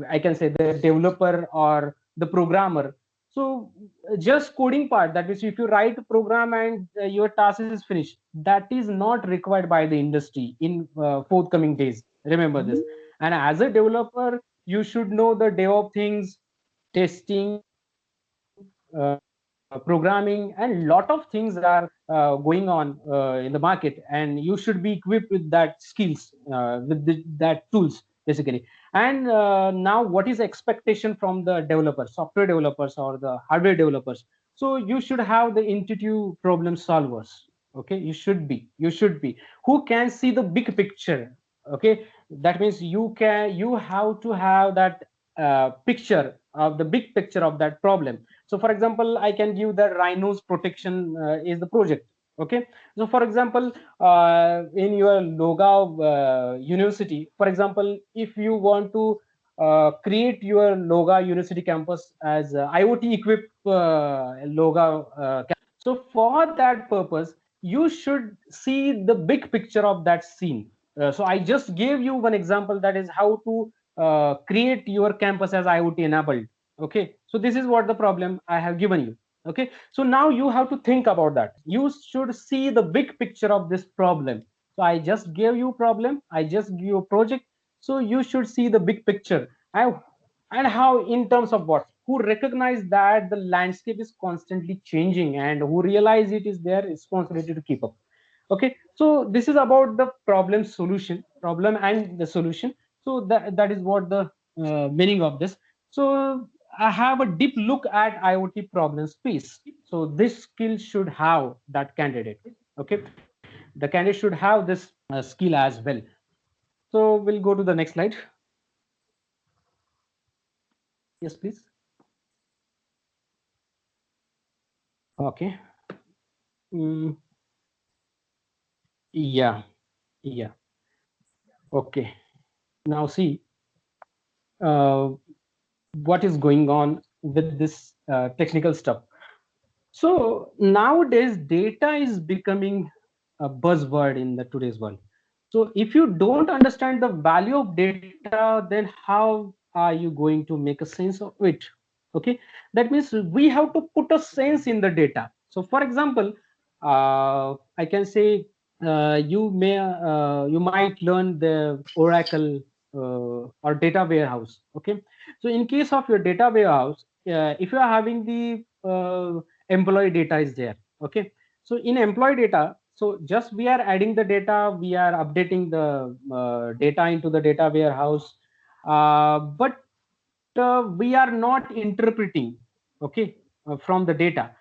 Speaker 2: I can say the developer or the programmer. So just coding part, that is if you write a program and your task is finished, that is not required by the industry in forthcoming days. Remember this. And as a developer, you should know the DevOps things, testing, programming, and lot of things are going on in the market, and you should be equipped with that skills, with that tools basically. And now what is expectation from the developers, software developers or the hardware developers? So you should have the intuitive problem solvers. Okay, you should be who can see the big picture. Okay, that means you have to have that picture of the big picture of that problem. So for example, I can give the rhinos protection is the project. Okay, so for example, in your Lohegaon university, for example, if you want to create your Lohegaon university campus as IoT equipped Lohegaon so for that purpose, you should see the big picture of that scene. So I just gave you one example, that is how to create your campus as IoT enabled. Okay, so this is what the problem I have given you. Okay, so now you have to think about that. You should see the big picture of this problem. So I just gave you problem, I just give you a project. So you should see the big picture. And how, in terms of what, who recognize that the landscape is constantly changing and who realize it is their responsibility to keep up. Okay, so this is about the problem and the solution. So that is what the meaning of this. So I have a deep look at IoT problem space. So this skill should have that candidate. Okay, the candidate should have this skill as well. So we'll go to the next slide. Yes, please. Okay. Mm, yeah, yeah. Okay. Now see what is going on with this technical stuff. So nowadays, data is becoming a buzzword in the today's world. So if you don't understand the value of data, then how are you going to make a sense of it? Okay, that means we have to put a sense in the data. So for example, I can say you might learn the Oracle or data warehouse. Okay, so in case of your data warehouse, if you are having the employee data is there. Okay, so in employee data, so just we are adding the data, we are updating the data into the data warehouse, but we are not interpreting, okay, from the data.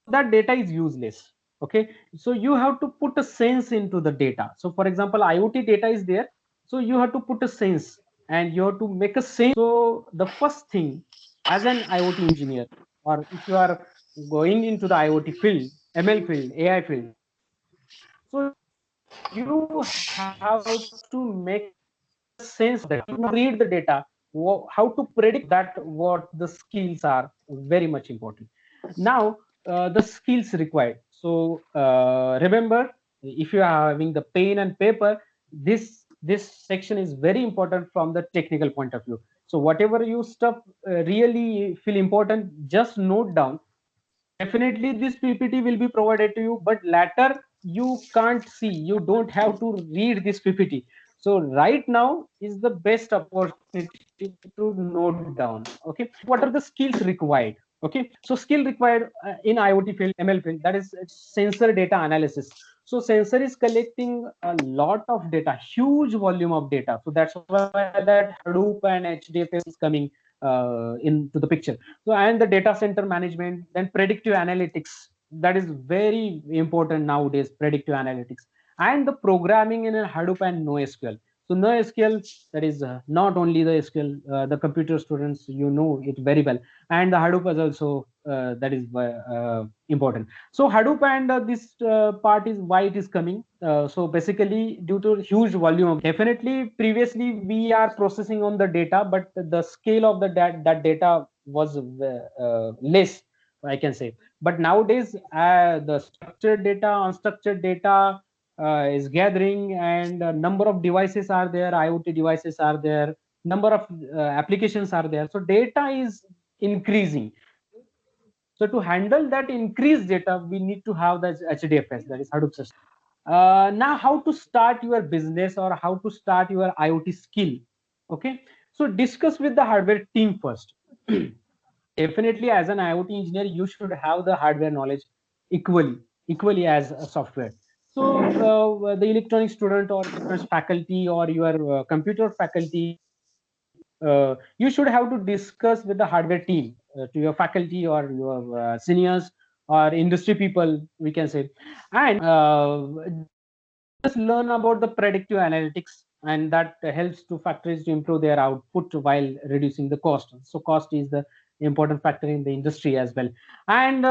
Speaker 2: That data is useless. Okay, so you have to put a sense into the data. So for example, IoT data is there, so you have to put a sense and you have to make a sense. So the first thing, as an IoT engineer, or if you are going into the IoT field, ML field, AI field, so you have to make a sense of the data. You have to read the data, how to predict that, what the skills are very much important. Now, the skills required. So remember, if you are having the pen and paper, this section is very important from the technical point of view. So whatever you stuff really feel important, just note down. Definitely this PPT will be provided to you, but later you can't see, you don't have to read this PPT. So right now is the best opportunity to note down. Okay, what are the skills required? Okay, so skill required in IoT field, ML field, that is sensor data analysis. So sensor is collecting a lot of data, huge volume of data. So that's why that Hadoop and HDFS is coming into the picture. So and the data center management, then predictive analytics, that is very important nowadays, predictive analytics, and the programming in a Hadoop and NoSQL. So NoSQL, that is not only the SQL, the computer students, you know it very well, and the Hadoop is also that is important. So Hadoop and this part is why it is coming. So basically due to huge volume of, definitely previously we are processing on the data, but the scale of the that data was less, I can say. But nowadays the structured data, unstructured data is gathering, and a number of devices are there, IoT devices are there, number of applications are there, so data is increasing. So to handle that increased data, we need to have the HDFS, that is Hadoop system. Now, how to start your business or how to start your IoT skill? Okay, so discuss with the hardware team first. Definitely, as an IoT engineer, you should have the hardware knowledge equally as a software. So the electronics student or electronics faculty or your computer faculty, you should have to discuss with the hardware team, to your faculty or your seniors or industry people, we can say, and just learn about the predictive analytics, and that helps to factories to improve their output while reducing the cost. So cost is the important factor in the industry as well. And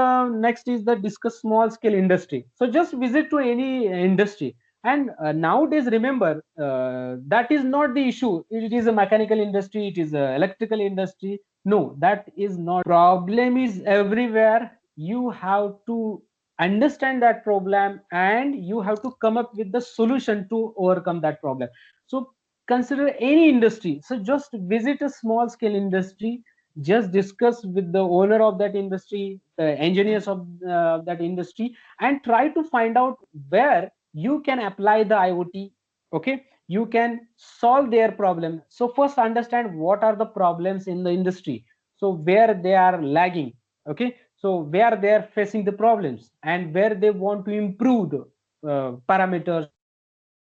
Speaker 2: next is the discuss small scale industry. So just visit to any industry, and nowadays remember, that is not the issue, it is a mechanical industry, it is a electrical industry. No, that is not. Problem is everywhere. You have to understand that problem and you have to come up with the solution to overcome that problem. So consider any industry, so just visit a small scale industry, just discuss with the owner of that industry, the engineers of that industry, and try to find out where you can apply the IoT. Okay, you can solve their problem. So first understand what are the problems in the industry, so where they are lagging. Okay, so where they are facing the problems and where they want to improve the parameters,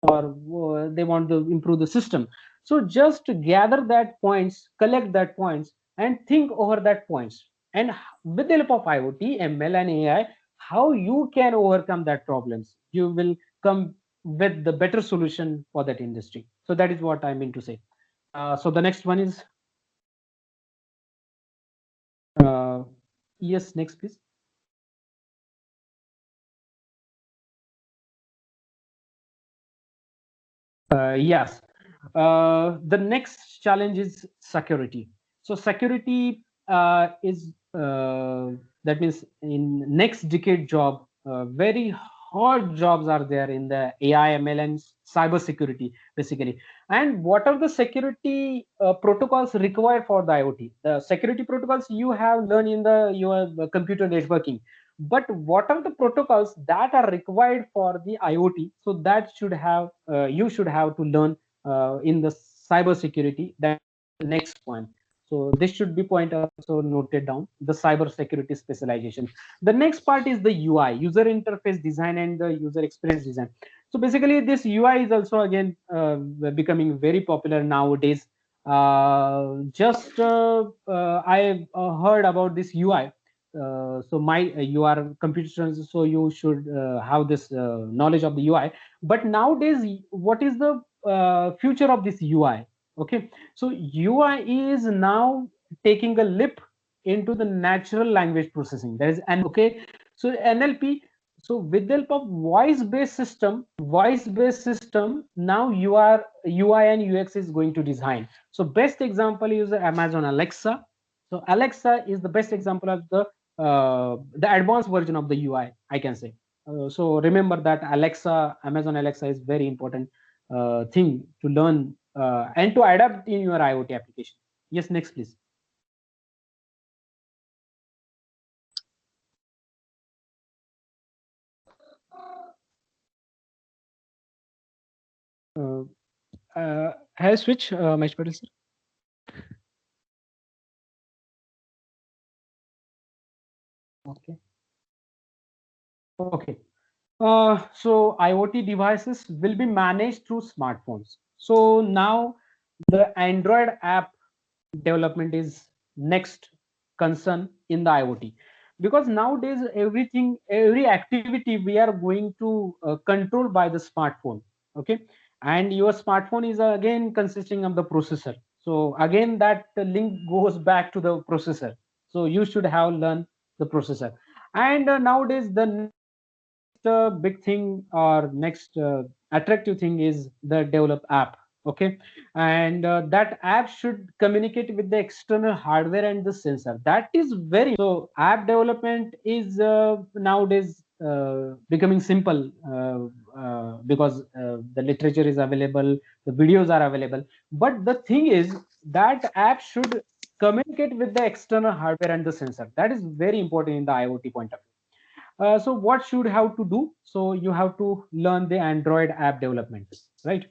Speaker 2: or they want to improve the system. So just gather that points, collect that points, and think over that points, and with the help of IoT, ML, and AI, how you can overcome that problems, you will come with the better solution for that industry. So that is what I mean to say. So the next one is yes, next please. Yes. The next challenge is security. So security is that means in next decade job, very hard jobs are there in the AI, ML, and cyber security basically. And what are the security protocols required for the IoT? The security protocols you have learned in the your computer networking, but what are the protocols that are required for the IoT? So that should have you should have to learn in the cyber security. That's the next point. So this should be point also noted down, the cyber security specialization. The next part is the UI, user interface design and the user experience design. So basically this UI is also again becoming very popular nowadays. I heard about this UI. So you are computer science, so you should have this knowledge of the UI. But nowadays, what is the future of this UI? Okay, so UI is now taking a leap into the natural language processing. There is an okay, so NLP. So with the help of voice-based system, now UI and UX is going to design. So best example is Amazon Alexa. So Alexa is the best example of the advanced version of the UI, I can say. So remember that Amazon Alexa is very important thing to learn and to adapt in your IoT application. Yes, next please. Has switch, Mahesh Patil sir? Okay. Okay. So IoT devices will be managed through smartphones. So now the Android app development is next concern in the IoT, because nowadays every activity we are going to control by the smartphone. Okay, and your smartphone is again consisting of the processor. So again that link goes back to the processor. So you should have learned the processor. And nowadays the big thing or next attractive thing is the develop app. Okay, and that app should communicate with the external hardware and the sensor. That is very so app development is nowadays becoming simple because the literature is available, the videos are available, but the thing is that app should communicate with the external hardware and the sensor. That is very important in the IoT point of view. So what should have to do? So you have to learn the Android app development, right?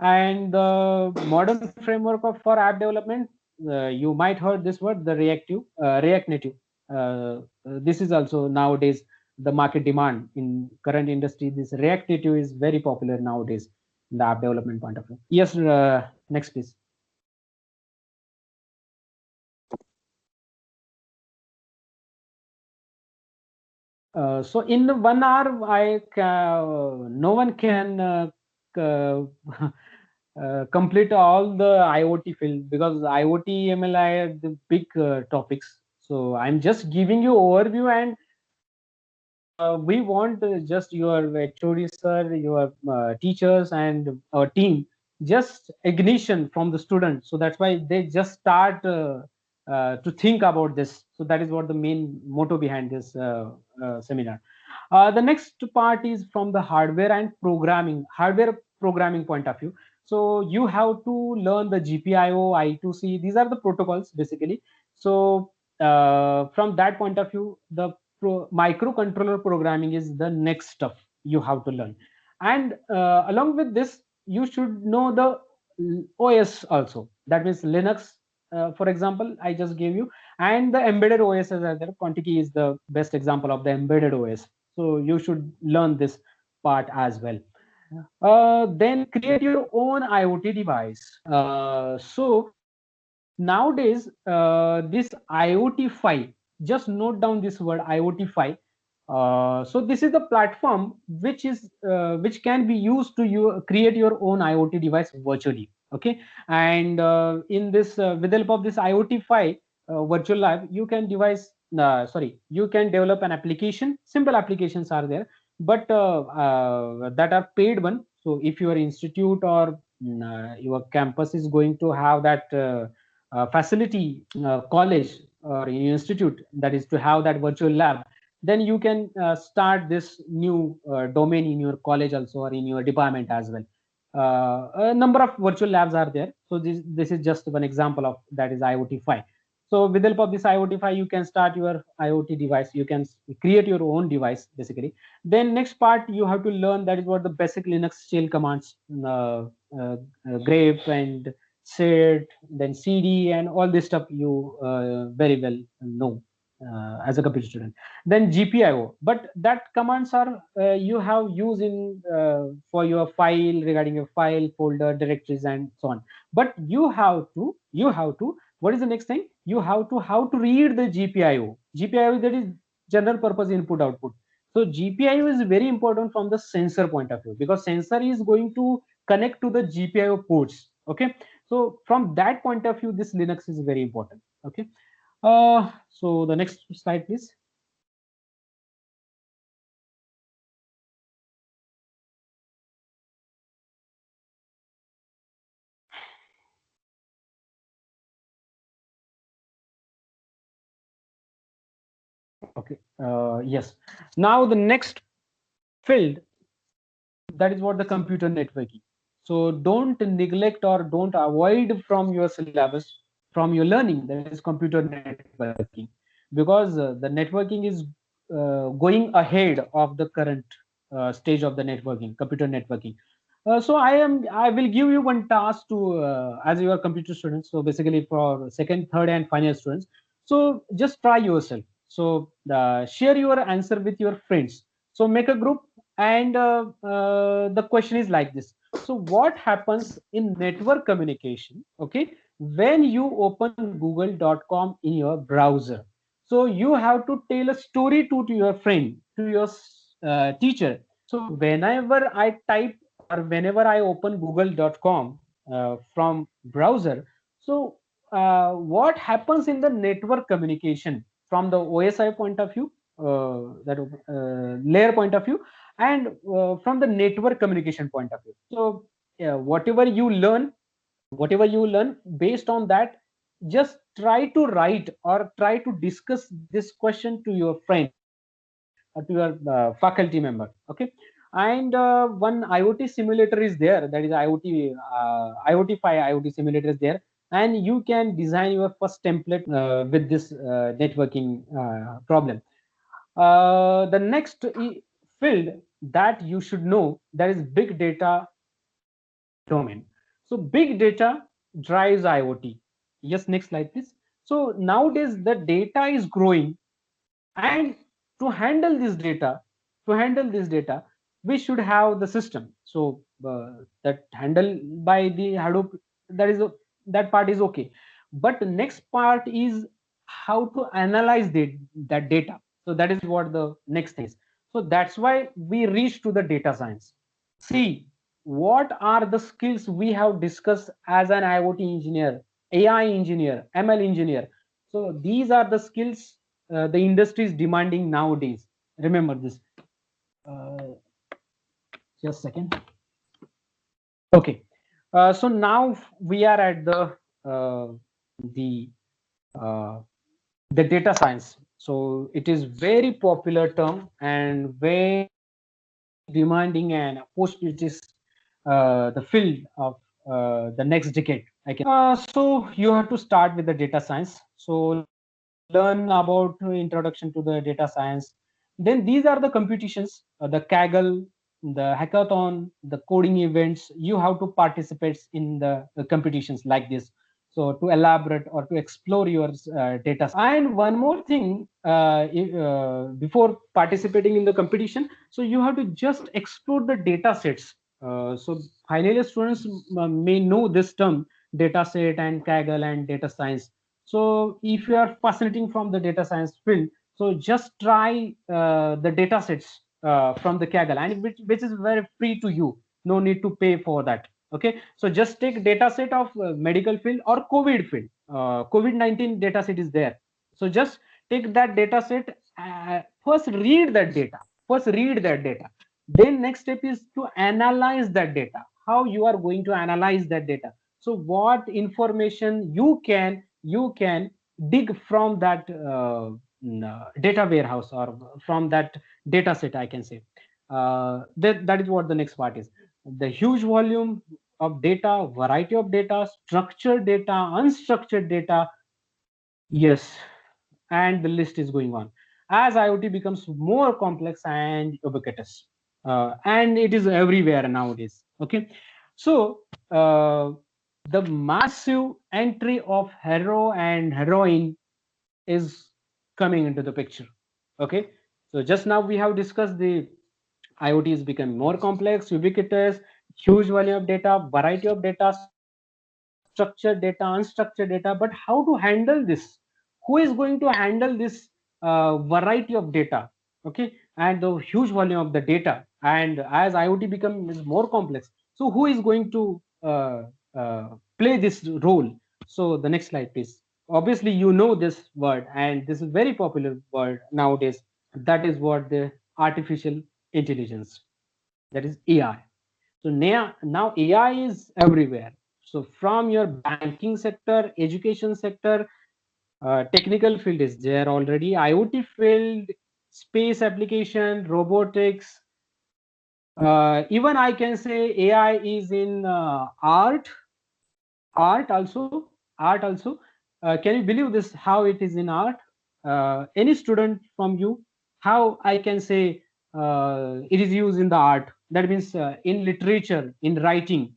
Speaker 2: And the modern framework for app development, you might heard this word, the React Native. This is also nowadays the market demand in current industry. This React Native is very popular nowadays in the app development point of view. Yes, next please. So in 1 hour, no one can complete all the IoT field, because IoT ML are the big topics. So I'm just giving you overview, and we want just your HOD sir, your teachers and our team just ignition from the students. So that's why they just start to think about this. So that is what the main motto behind this seminar. The next part is from the hardware programming point of view. So you have to learn the GPIO, I2C. These are the protocols basically. So from that point of view, the microcontroller programming is the next stuff you have to learn. And along with this, you should know the OS also. That means Linux, for example, I just gave you, and the embedded OS as well. Contiki is the best example of the embedded OS. So you should learn this part as well. Then create your own IoT device. So nowadays, this IoT file, just note down this word IoT file. So this is the platform which can be used to create your own IoT device virtually. Okay, and in this with the help of this IoT file virtual lab, you can you can develop an application. Simple applications are there, but that are paid one. So if your institute or your campus is going to have that facility, college or institute, that is to have that virtual lab, then you can start this new domain in your college also, or in your department as well. A number of virtual labs are there. So this is just one example of that is IoT 5. So with the help of this IoT file, you can start your IoT device. You can create your own device basically. Then next part you have to learn, that is what the basic Linux shell commands, grep and set, then cd, and all this stuff you very well know as a computer student. Then GPIO, but that commands are you have used in for your file, regarding your file, folder, directories, and so on. But you have to what is the next thing? You have to how to read the GPIO. GPIO, that is general purpose input output. So GPIO is very important from the sensor point of view, because sensor is going to connect to the GPIO ports. Okay, so from that point of view, this Linux is very important. Okay, so the next slide, please. Okay, yes. Now the next field, that is what the computer networking. So don't neglect or don't avoid from your syllabus, from your learning, that is computer networking, because the networking is going ahead of the current stage of the networking, computer networking. So I will give you one task to as you are computer students. So basically for second, third, and final students. So just try yourself. So share your answer with your friends. So make a group, and the question is like this. So what happens in network communication, okay, when you open google.com in your browser? So you have to tell a story to your friend, to your teacher. So whenever I type or whenever I open google.com from browser, so what happens in the network communication from the OSI point of view, that layer point of view, and from the network communication point of view. So whatever you learn, based on that, just try to write or try to discuss this question to your friend or to your faculty member. Okay, and one IoT simulator is there, that is IoT 5 IoT simulator is there, and you can design your first template with this networking problem. The next field that you should know, that is big data domain. So big data drives IoT. Yes, next slide, please. So nowadays the data is growing, and to handle this data, we should have the system. So that handle by the Hadoop, that part is okay. But the next part is how to analyze that data. So that is what the next thing is. So that's why we reach to the data science. See, what are the skills we have discussed as an IoT engineer, AI engineer, ML engineer. So these are the skills the industry is demanding nowadays. Remember this. Just a second. Okay. So now we are at the uh, the data science. So it is very popular term and very demanding, and post it is the field of the next decade. I can. So you have to start with the data science. So learn about introduction to the data science. Then these are the competitions, the Kaggle, the hackathon, the coding events. You have to participate in the competitions like this. So to elaborate or to explore your data. And one more thing, before participating in the competition, so you have to just explore the data sets. So final students may know this term, data set and Kaggle and data science. So if you are fascinating from the data science field, so just try the data sets from the Kaggle, and which is very free to you. No need to pay for that. Okay, so just take data set of medical field or COVID field. COVID-19 data set is there. So just take that data set. First read that data. Then next step is to analyze that data. How you are going to analyze that data. So what information you can dig from that data warehouse or from that data set, I can say. That is what the next part is. The huge volume of data, variety of data, structured data, unstructured data, Yes, and the list is going on. As IoT becomes more complex and ubiquitous, and it is everywhere nowadays. Okay, so the massive entry of hero and heroine is coming into the picture. Okay, so just now we have discussed the IoT is becoming more complex, ubiquitous, huge volume of data, variety of data, structured data, unstructured data. But how to handle this? Who is going to handle this variety of data? Okay, and the huge volume of the data. And as IoT becomes more complex, so who is going to play this role? So the next slide, please. Obviously, you know this word, and this is very popular word nowadays. That is what the artificial intelligence, that is AI. So now AI is everywhere. So from your banking sector, education sector, technical field is there already, IoT field, space application, robotics, even I can say AI is in art also. Can you believe this, how it is in art? Any student from you, how I can say it is used in the art? That means in literature, in writing,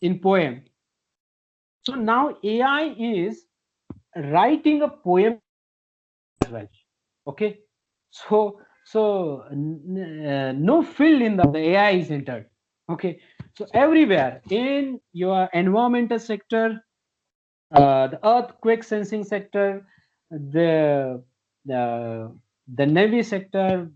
Speaker 2: in poem. So now AI is writing a poem as well. Okay, so no field in the AI is entered. Okay, so everywhere in your environmental sector, the earthquake sensing sector, the the the navy sector,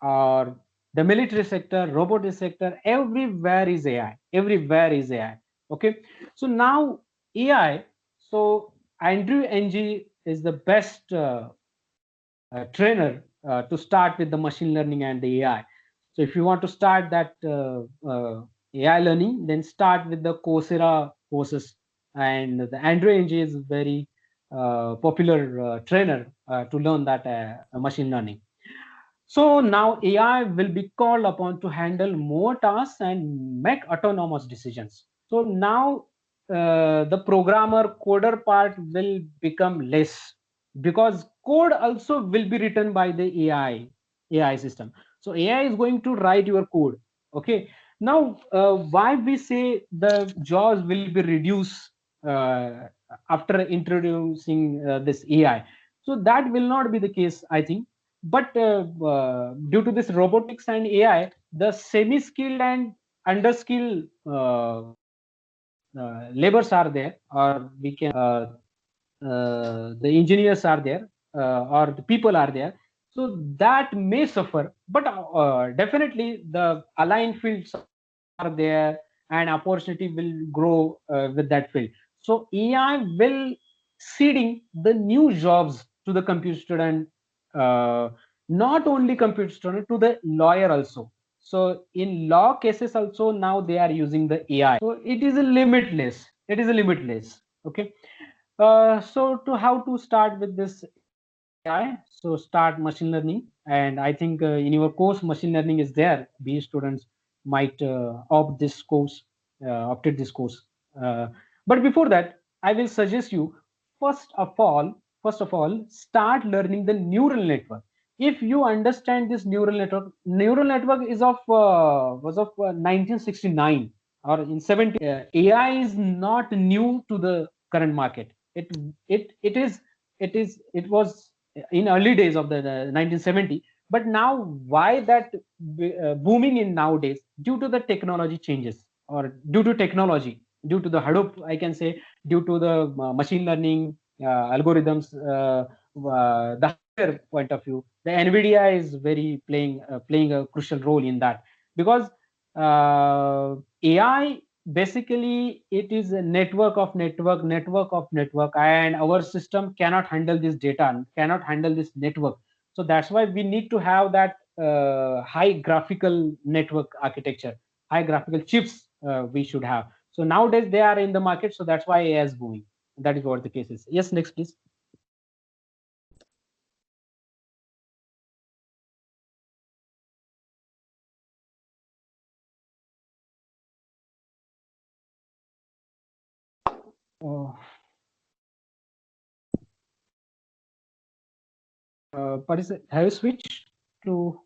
Speaker 2: or the military sector, robotic sector, everywhere is AI. Everywhere is AI. Okay, so now AI. So Andrew Ng is the best trainer to start with the machine learning and the AI. So if you want to start that AI learning, then start with the Coursera courses. And the Andrew Ng is very popular trainer to learn that machine learning. So now AI will be called upon to handle more tasks and make autonomous decisions. So now the programmer coder part will become less, because code also will be written by the AI system. So AI is going to write your code. Okay. Now, why we say the jobs will be reduced after introducing this AI? So that will not be the case, I think. But due to this robotics and AI, the semi-skilled and under-skilled labors are there, or we can the engineers are there, or the people are there. So that may suffer, but definitely the aligned fields are there, and opportunity will grow with that field. So AI will seeding the new jobs to the computer student, uh, not only computer student, to the lawyer also. So in law cases also now they are using the AI. So it is a limitless. It is a limitless. Okay. So to how to start with this AI? So start machine learning, and I think in your course machine learning is there. B students might opted this course. Uh, but before that, I will suggest you first of all start learning the neural network. If you understand this neural network is of was of 1969 or in 70. AI is not new to the current market. It was in early days of the 1970. But now why that booming in nowadays? Due to the technology changes, or due to the Hadoop, I can say, due to the machine learning algorithms, the hardware point of view, the Nvidia is very playing a crucial role in that, because AI basically it is a network of network, and our system cannot handle this data, cannot handle this network. So that's why we need to have that high graphical network architecture, high graphical chips we should have. So nowadays they are in the market, so that's why AI is booming. That is what the case is. Yes, next please. Oh. Have you switched to?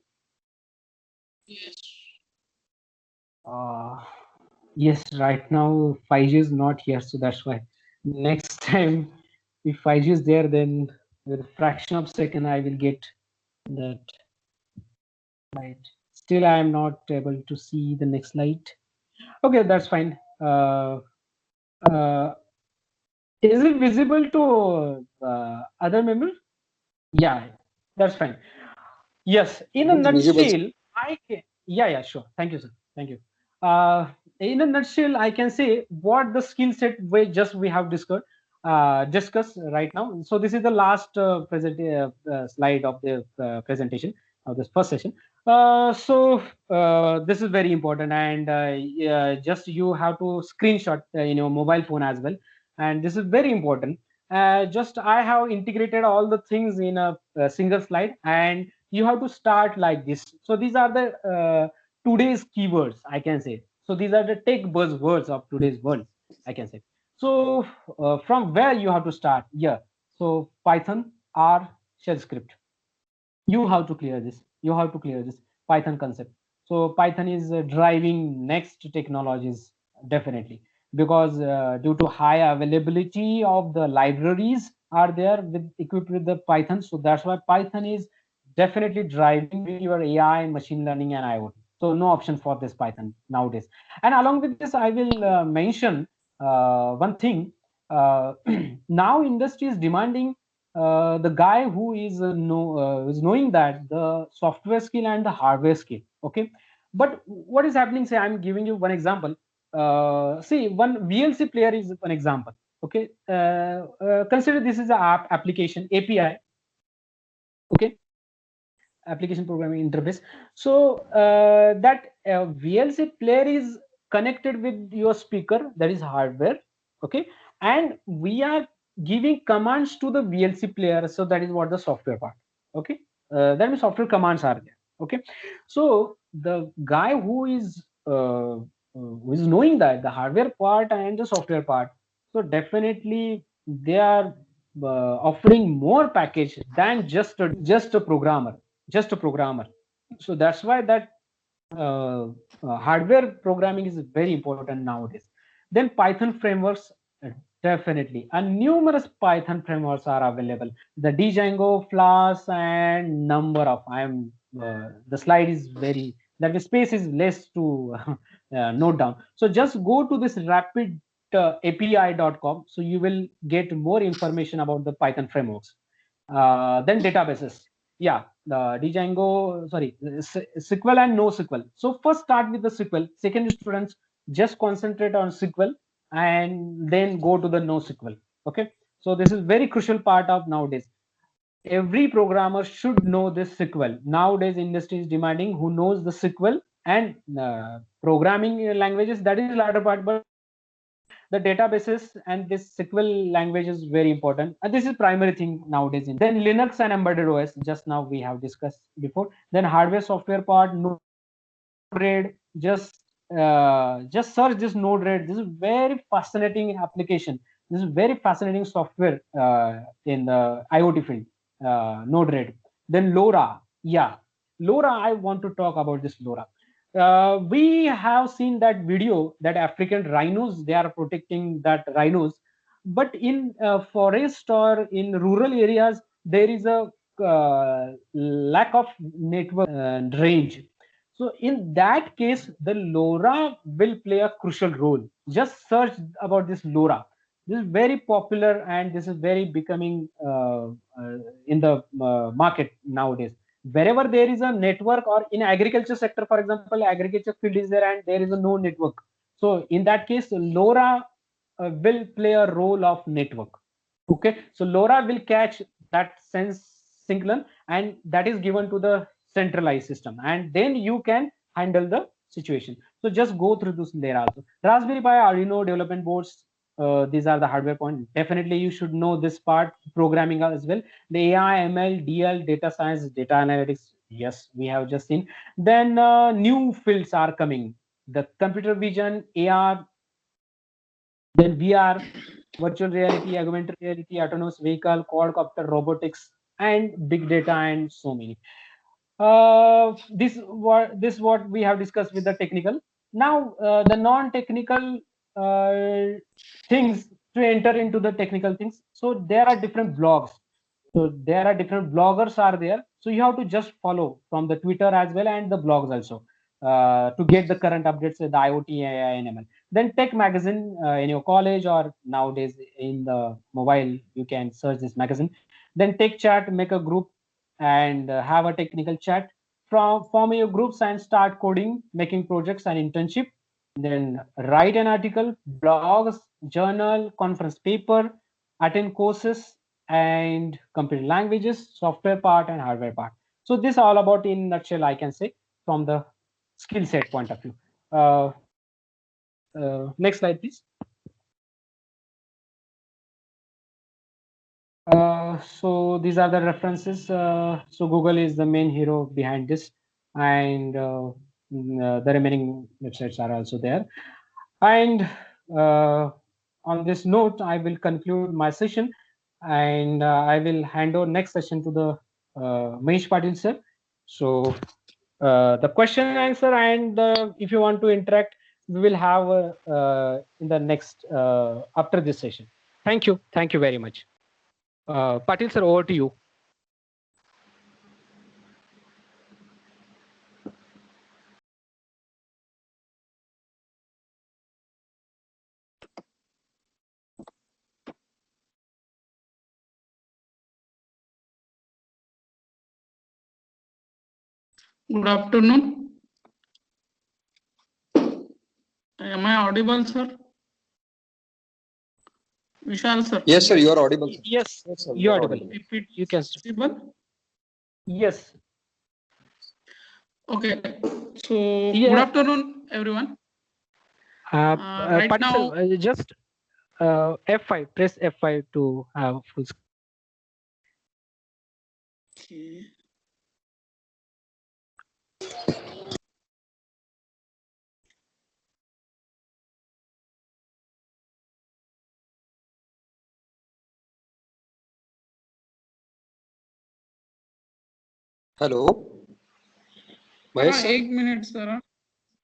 Speaker 2: Yes, right now 5G is not here, so that's why. Next time, if 5G is there, then with a fraction of second I will get that light. Still, I am not able to see the next light. Okay, that's fine. Uh, is it visible to other members? Yeah, that's fine. Yes, in a
Speaker 11: It is visible.
Speaker 2: nutshell, I can, yeah, sure. Thank you, sir. Thank you. In a nutshell, I can say what the skill set we have discussed right now. So this is the last slide of the presentation of this first session. This is very important, and just you have to screenshot in your mobile phone as well, and this is very important. Just I have integrated all the things in a single slide, and you have to start like this. So these are the today's keywords, I can say. So these are the tech buzzwords of today's world, I can say. So from where you have to start? Yeah. So Python, R, shell script. You have to clear this. You have to clear this Python concept. So Python is driving next technologies, definitely, because due to high availability of the libraries are there with equipped with the Python. So that's why Python is definitely driving with your AI, machine learning, and IoT. So no option for this Python nowadays. And along with this, I will mention one thing. Now industry is demanding the guy who is is knowing that the software skill and the hardware skill. Okay, but what is happening? Say, I'm giving you one example. See, one VLC player is an example. Okay, consider this is a application API. Okay, application programming interface. So that VLC player is connected with your speaker, that is hardware. Okay, and we are giving commands to the VLC player. So that is what the software part. Okay, that means software commands are there. Okay, so the guy who is knowing that the hardware part and the software part, so definitely they are offering more package than just a programmer, just a programmer. So that's why that hardware programming is very important nowadays. Then Python frameworks, definitely, and numerous Python frameworks are available. The Django, Flask, and number of. I am the slide is very, that the space is less to note down. So just go to this rapid api.com, so you will get more information about the Python frameworks. Then databases. Yeah, the Django, sorry, SQL and NoSQL. So first start with the SQL. Second, students just concentrate on SQL and then go to the NoSQL. Okay, so this is very crucial part of nowadays. Every programmer should know this SQL. Nowadays, industry is demanding who knows the SQL and programming languages. That is latter part, but the databases and this SQL language is very important. And this is primary thing nowadays. Then Linux and embedded OS, just now we have discussed before. Then hardware software part, Node-RED, just search this Node-RED. This is very fascinating application. This is very fascinating software in the IoT field, Node-RED. Then LoRa, yeah. LoRa, I want to talk about this LoRa. We have seen that video that African rhinos, they are protecting that rhinos, but in forest or in rural areas there is a lack of network range. So in that case, the LoRa will play a crucial role. Just search about this LoRa. This is very popular and this is very becoming in the market nowadays. Wherever there is a network, or in agriculture sector, for example, agriculture field is there and there is a no network. So in that case, LoRa will play a role of network. Okay, so LoRa will catch that sense signal and that is given to the centralized system, and then you can handle the situation. So just go through this layer also. Raspberry Pi, Arduino development boards, these are the hardware point. Definitely you should know this part, programming as well. The AI, ML, DL, data science, data analytics, yes, we have just seen. Then new fields are coming, the computer vision, AR, then VR, virtual reality, augmented reality, autonomous vehicle, quadcopter, robotics, and big data and so many. This what we have discussed with the technical. Now the non-technical things, to enter into the technical things. So there are different blogs. So there are different bloggers are there. So you have to just follow from the Twitter as well and the blogs also to get the current updates with the IoT, AI, and ML. Then Tech Magazine in your college or nowadays in the mobile, you can search this magazine. Then Tech Chat, make a group and have a technical chat. Form your groups and start coding, making projects and internship. Then write an article, blogs, journal, conference paper, attend courses, and computer languages, software part and hardware part. So this all about in nutshell, I can say, from the skill set point of view. Next slide, please. So these are the references. So Google is the main hero behind this, and the remaining websites are also there. And on this note, I will conclude my session, and I will hand over next session to the Mahesh Patil sir. So the question and answer, and if you want to interact, we will have in the next after this session. Thank you. Thank you very much. Patil sir, over to you.
Speaker 4: Good afternoon. Am I audible, sir? Vishal, sir.
Speaker 11: Yes, sir, you are audible. Sir.
Speaker 2: Yes,
Speaker 11: Yes, sir,
Speaker 2: you are audible.
Speaker 4: If it's
Speaker 2: You can.
Speaker 4: possible.
Speaker 2: Yes.
Speaker 4: Okay. So
Speaker 2: Yeah.
Speaker 4: good afternoon, everyone. Right
Speaker 2: Patil
Speaker 4: now,
Speaker 2: sir, just F5. Press F5 to have full screen.
Speaker 4: okay.
Speaker 11: Hello. Mahesh, sir?
Speaker 4: 8 minutes, sir.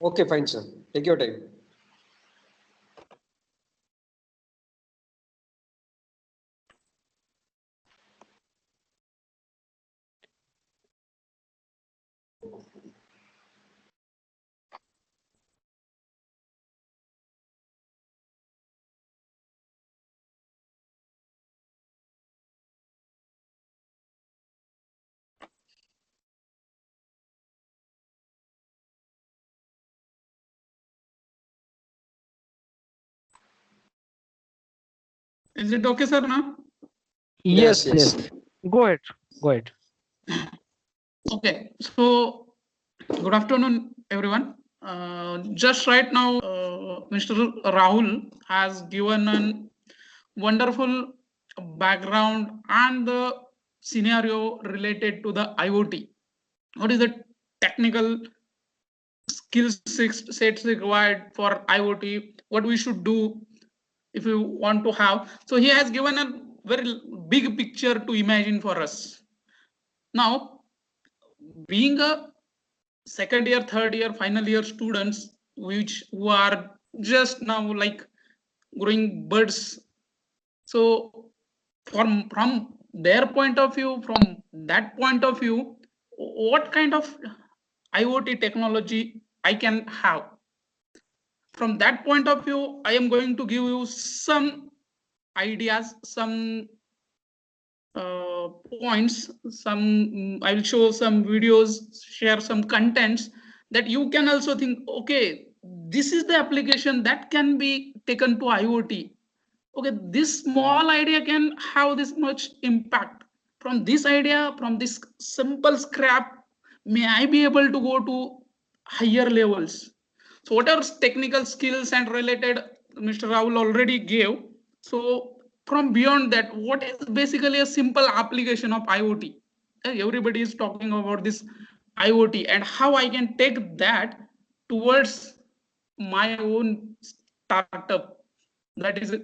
Speaker 11: Okay, fine, sir. Take your time.
Speaker 4: Is it okay, sir, now?
Speaker 2: Yes,
Speaker 11: Yes,
Speaker 2: yes.
Speaker 11: yes.
Speaker 2: Go ahead. Go ahead.
Speaker 4: Okay. So good afternoon, everyone. Just right now, Mr. Rahul has given a wonderful background and the scenario related to the IoT. What is the technical skill sets required for IoT? What we should do if you want to have. So he has given a very big picture to imagine for us. Now, being a second year, third year, final year students, who are just now like growing birds. So from their point of view, from that point of view, what kind of IoT technology I can have? From that point of view, I am going to give you some ideas, some points, I will show some videos, share some contents that you can also think, okay, this is the application that can be taken to IoT. Okay, this small idea can have this much impact. From this idea, from this simple scrap, may I be able to go to higher levels. So what are technical skills and related Mr. Rahul already gave. So from beyond that, what is basically a simple application of IoT? Everybody is talking about this IoT and how I can take that towards my own startup. That is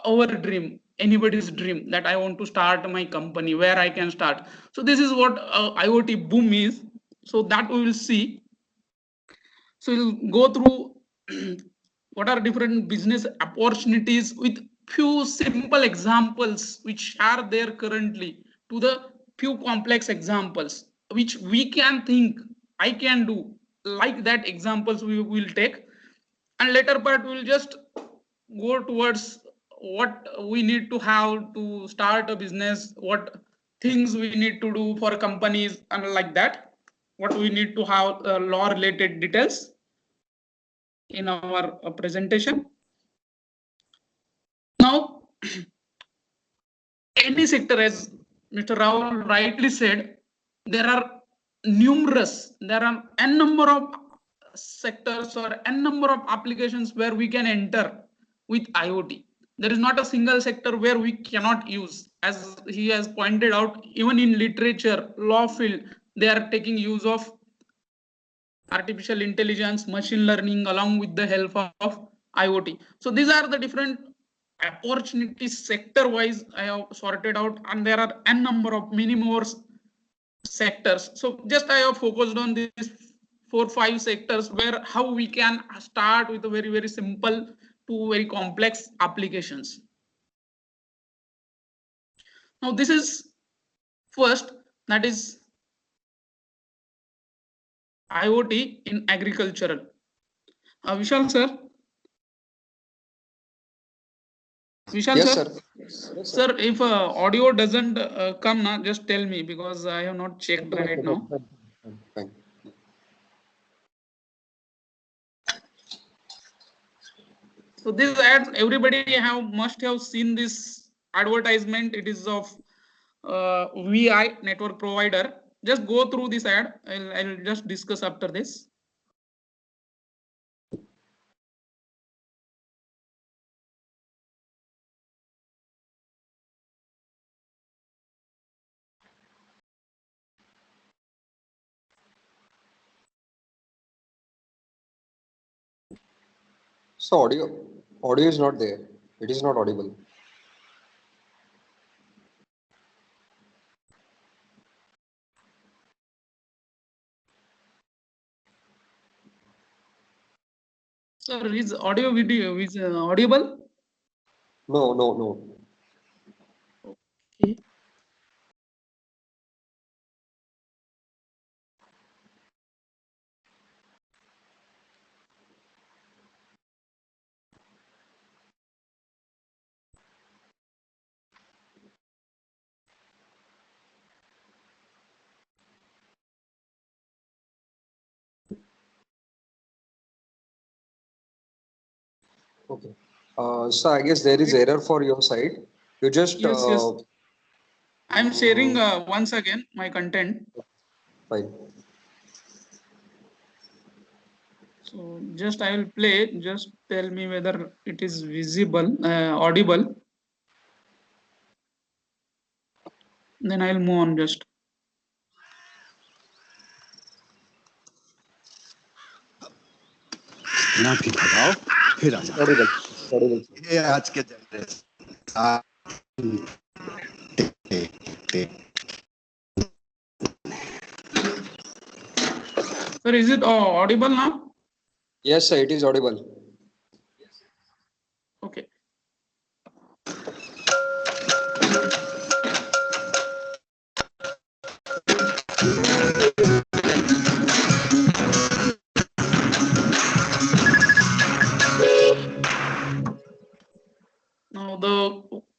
Speaker 4: our dream. anybody's dream that I want to start my company, where I can start. So this is what IoT boom is. So that we will see. So we'll go through what are different business opportunities with few simple examples which are there currently to the few complex examples which we can think I can do. Like that examples we will take, and later part we will just go towards what we need to have to start a business, what things we need to do for companies, and like that, what we need to have law related details in our presentation. Now, any sector, as Mr. Rahul rightly said, there are n number of sectors or n number of applications where we can enter with IoT. There is not a single sector where we cannot use. As he has pointed out, even in literature, law field, they are taking use of artificial intelligence, machine learning, along with the help of IoT. So these are the different opportunities sector wise I have sorted out, and there are n number of many more sectors. So just I have focused on these 4-5 sectors where how we can start with a very simple to very complex applications. Now this is first, that is IoT in agricultural. Vishal sir. Vishal
Speaker 11: Yes,
Speaker 4: sir.
Speaker 11: sir. Yes, sir.
Speaker 4: Sir, if audio doesn't come now, just tell me because I have not checked right now.
Speaker 11: Fine.
Speaker 4: So this ads, everybody must have seen this advertisement. It is of VI network provider. Just go through this ad. I'll just discuss after this.
Speaker 11: So audio is not there. It is not audible.
Speaker 4: Sir, is audio video is audible?
Speaker 11: No.
Speaker 4: Okay.
Speaker 11: Okay. So I guess there is error for your side. You just
Speaker 4: Yes. I'm sharing once again my content.
Speaker 11: Fine.
Speaker 4: So just I will play. Just tell me whether it is visible, audible. Then I'll move on just.
Speaker 12: ना भी दबाओ फिर आ जाओ ये आज के generation
Speaker 4: Sir, is it audible now?
Speaker 11: Yes, sir, it is audible.
Speaker 4: Okay. Now the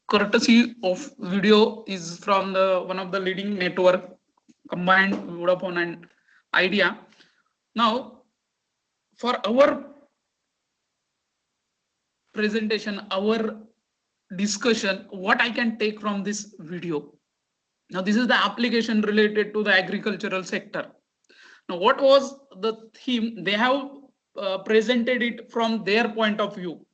Speaker 4: courtesy of video is from the one of the leading network combined Vodafone and Idea. Now for our presentation, our discussion, what I can take from this video. Now this is the application related to the agricultural sector. Now what was the theme? They have presented it from their point of view.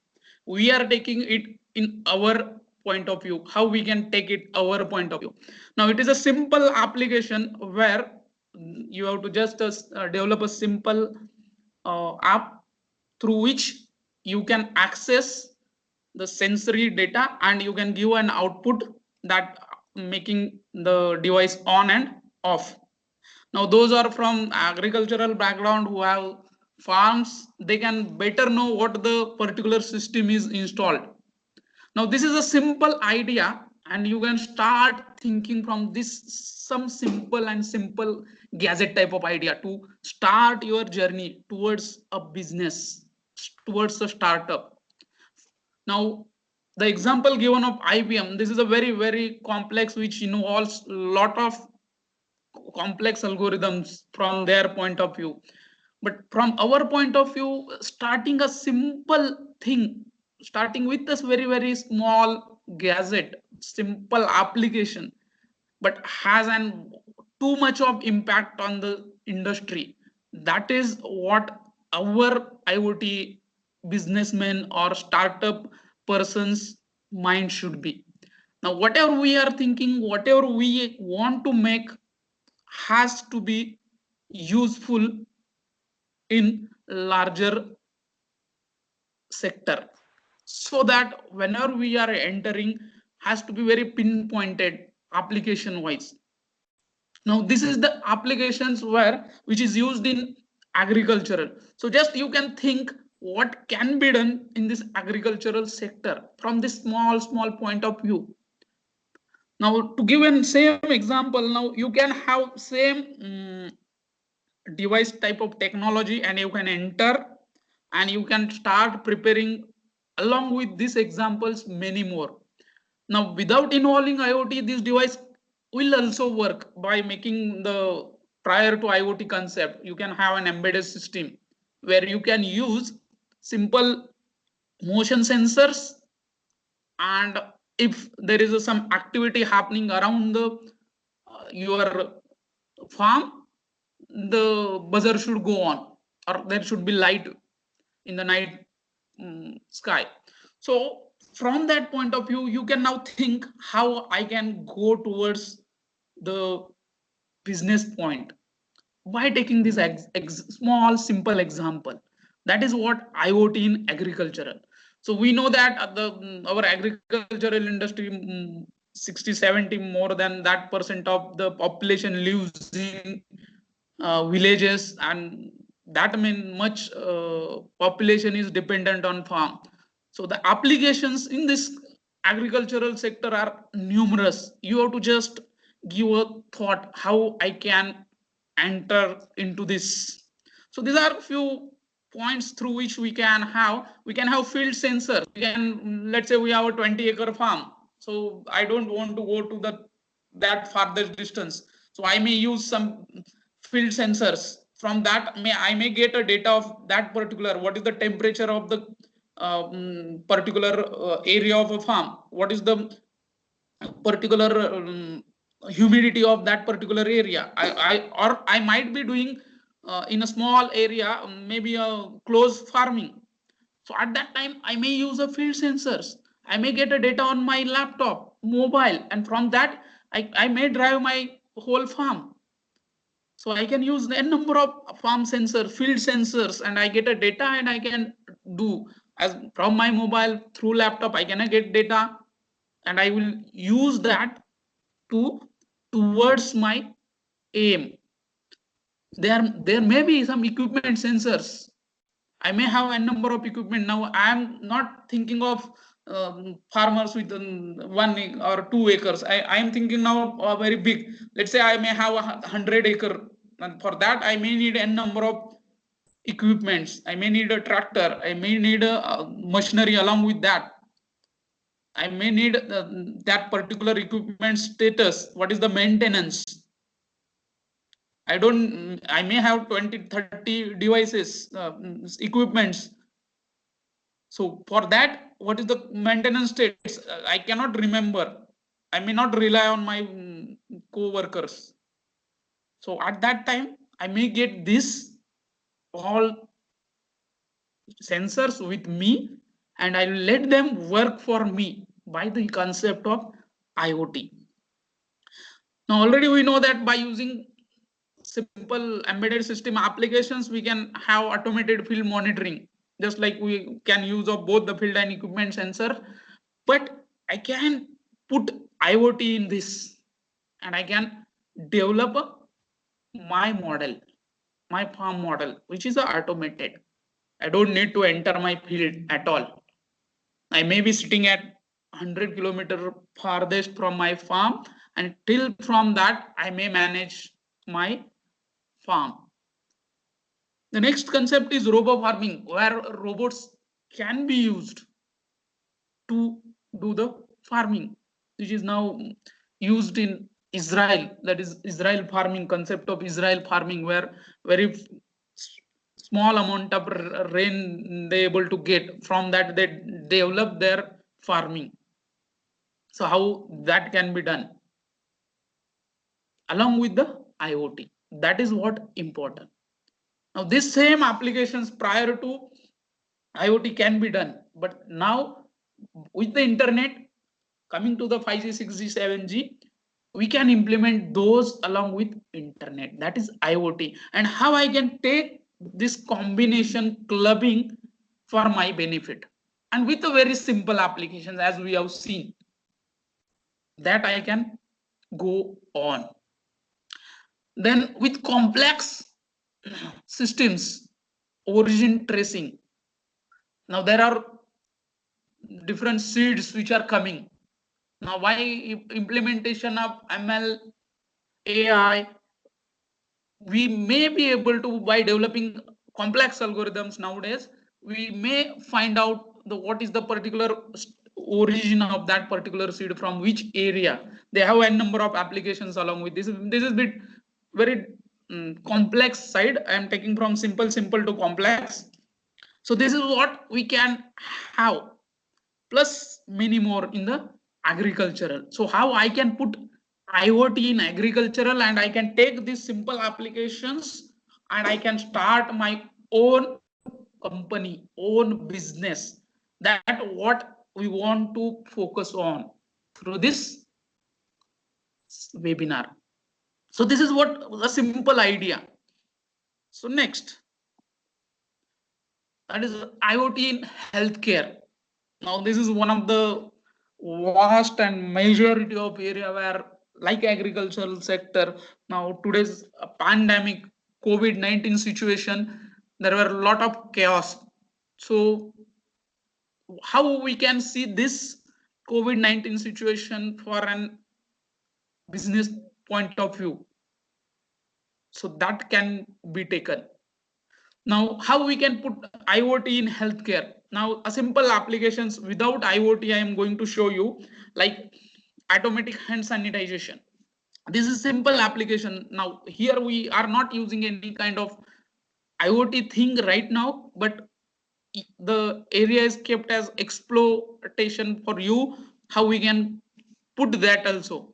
Speaker 4: We are taking it in our point of view, how we can take it our point of view. Now it is a simple application where you have to just develop a simple app through which you can access the sensory data, and you can give an output that making the device on and off. Now those are from agricultural background who have farms, they can better know what the particular system is installed. Now this is a simple idea, and you can start thinking from this some simple gadget type of idea to start your journey towards a business, towards a startup. Now the example given of IBM, this is a very complex, which involves a lot of complex algorithms from their point of view. But from our point of view, starting a simple thing, starting with this very small gadget, simple application, but has an too much of impact on the industry. That is what our IoT businessmen or startup persons mind should be. Now whatever we are thinking, whatever we want to make, has to be useful in larger sector, so that whenever we are entering, has to be very pinpointed application wise. Now this is the applications which is used in agricultural. So just you can think what can be done in this agricultural sector from this small point of view. Now to give an same example, now you can have same device type of technology, and you can enter and you can start preparing along with these examples many more. Now without involving IoT, this device will also work by making the prior to IoT concept. You can have an embedded system where you can use simple motion sensors, and if there is some activity happening around the your farm, the buzzer should go on, or there should be light in the night sky. So from that point of view, you can now think how I can go towards the business point by taking this small simple example. That is what IoT in agricultural. So we know that our agricultural industry, 60-70 more than that percent of the population lives in villages, and that means much population is dependent on farm. So the applications in this agricultural sector are numerous. You have to just give a thought how I can enter into this. So these are a few points through which we can have field sensors. We can, let's say we have a 20-acre farm, so I don't want to go to that farthest distance, so I may use some field sensors. From that I may get a data of that particular, what is the temperature of the particular area of a farm, what is the particular humidity of that particular area. I might be doing in a small area, maybe a close farming. So at that time I may use a field sensors. I may get a data on my laptop, mobile, and from that I may drive my whole farm. So I can use a number of farm sensor, field sensors, and I get a data, and I can do as from my mobile through laptop. I can get data, and I will use that towards my aim. There may be some equipment sensors. I may have a number of equipment. Now I am not thinking of farmers with 1 or 2 acres. I am thinking now very big. Let's say I may have 100 acre, and for that I may need a number of equipments. I may need a tractor. I may need a machinery along with that. I may need that particular equipment status. What is the maintenance? I may have 20-30 devices, equipments. So for that, what is the maintenance status? I cannot remember. I may not rely on my co-workers. So at that time, I may get this all sensors with me, and I will let them work for me by the concept of IoT. Now already we know that by using simple embedded system applications, we can have automated field monitoring. just like we can use of both the field and equipment sensor, but I can put IoT in this and I can develop my model, my farm model, which is automated. I don't need to enter my field at all. I may be sitting at 100 kilometer farthest from my farm, and till from that I may manage my farm. The next concept is robo farming, where robots can be used to do the farming, which is now used in Israel. That is Israel farming, concept of Israel farming, where very small amount of rain they able to get, from that they develop their farming. So how that can be done along with the IoT, that is what important. Now this same applications prior to IoT can be done, but now with the internet coming to the 5G, 6G, 7G, we can implement those along with internet, that is IoT. And how I can take this combination clubbing for my benefit, and with a very simple applications as we have seen, that I can go on. Then with complex systems, origin tracing. Now there are different seeds which are coming. Now why implementation of ML, AI, we may be able to, by developing complex algorithms nowadays, we may find out what is the particular origin of that particular seed, from which area. They have a number of applications along with this. This is bit very complex side. I am taking from simple to complex. So this is what we can have, plus many more in the agricultural. So how I can put IoT in agricultural, and I can take these simple applications and I can start my own company, own business. That what we want to focus on through this webinar. So this is what a simple idea. So next, that is IoT in healthcare. Now this is one of the vast and majority of area where, like agricultural sector, now today's pandemic COVID-19 situation, there were a lot of chaos. So how we can see this COVID-19 situation for an business point of view? So that can be taken. Now, how we can put IoT in healthcare? Now, a simple applications without IoT, I am going to show you, like automatic hand sanitization. This is simple application. Now, here we are not using any kind of IoT thing right now, but the area is kept as exploitation for you, how we can put that also.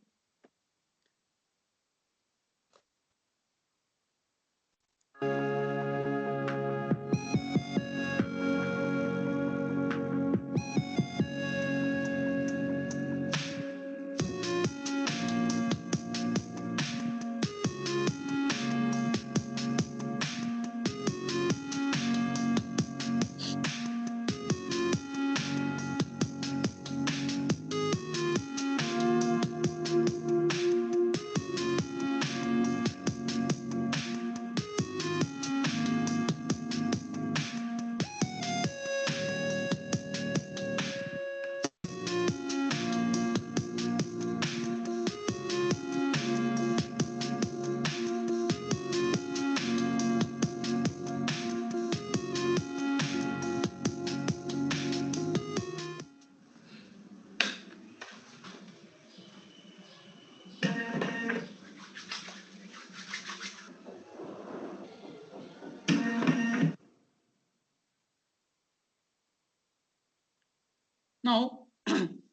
Speaker 4: Now,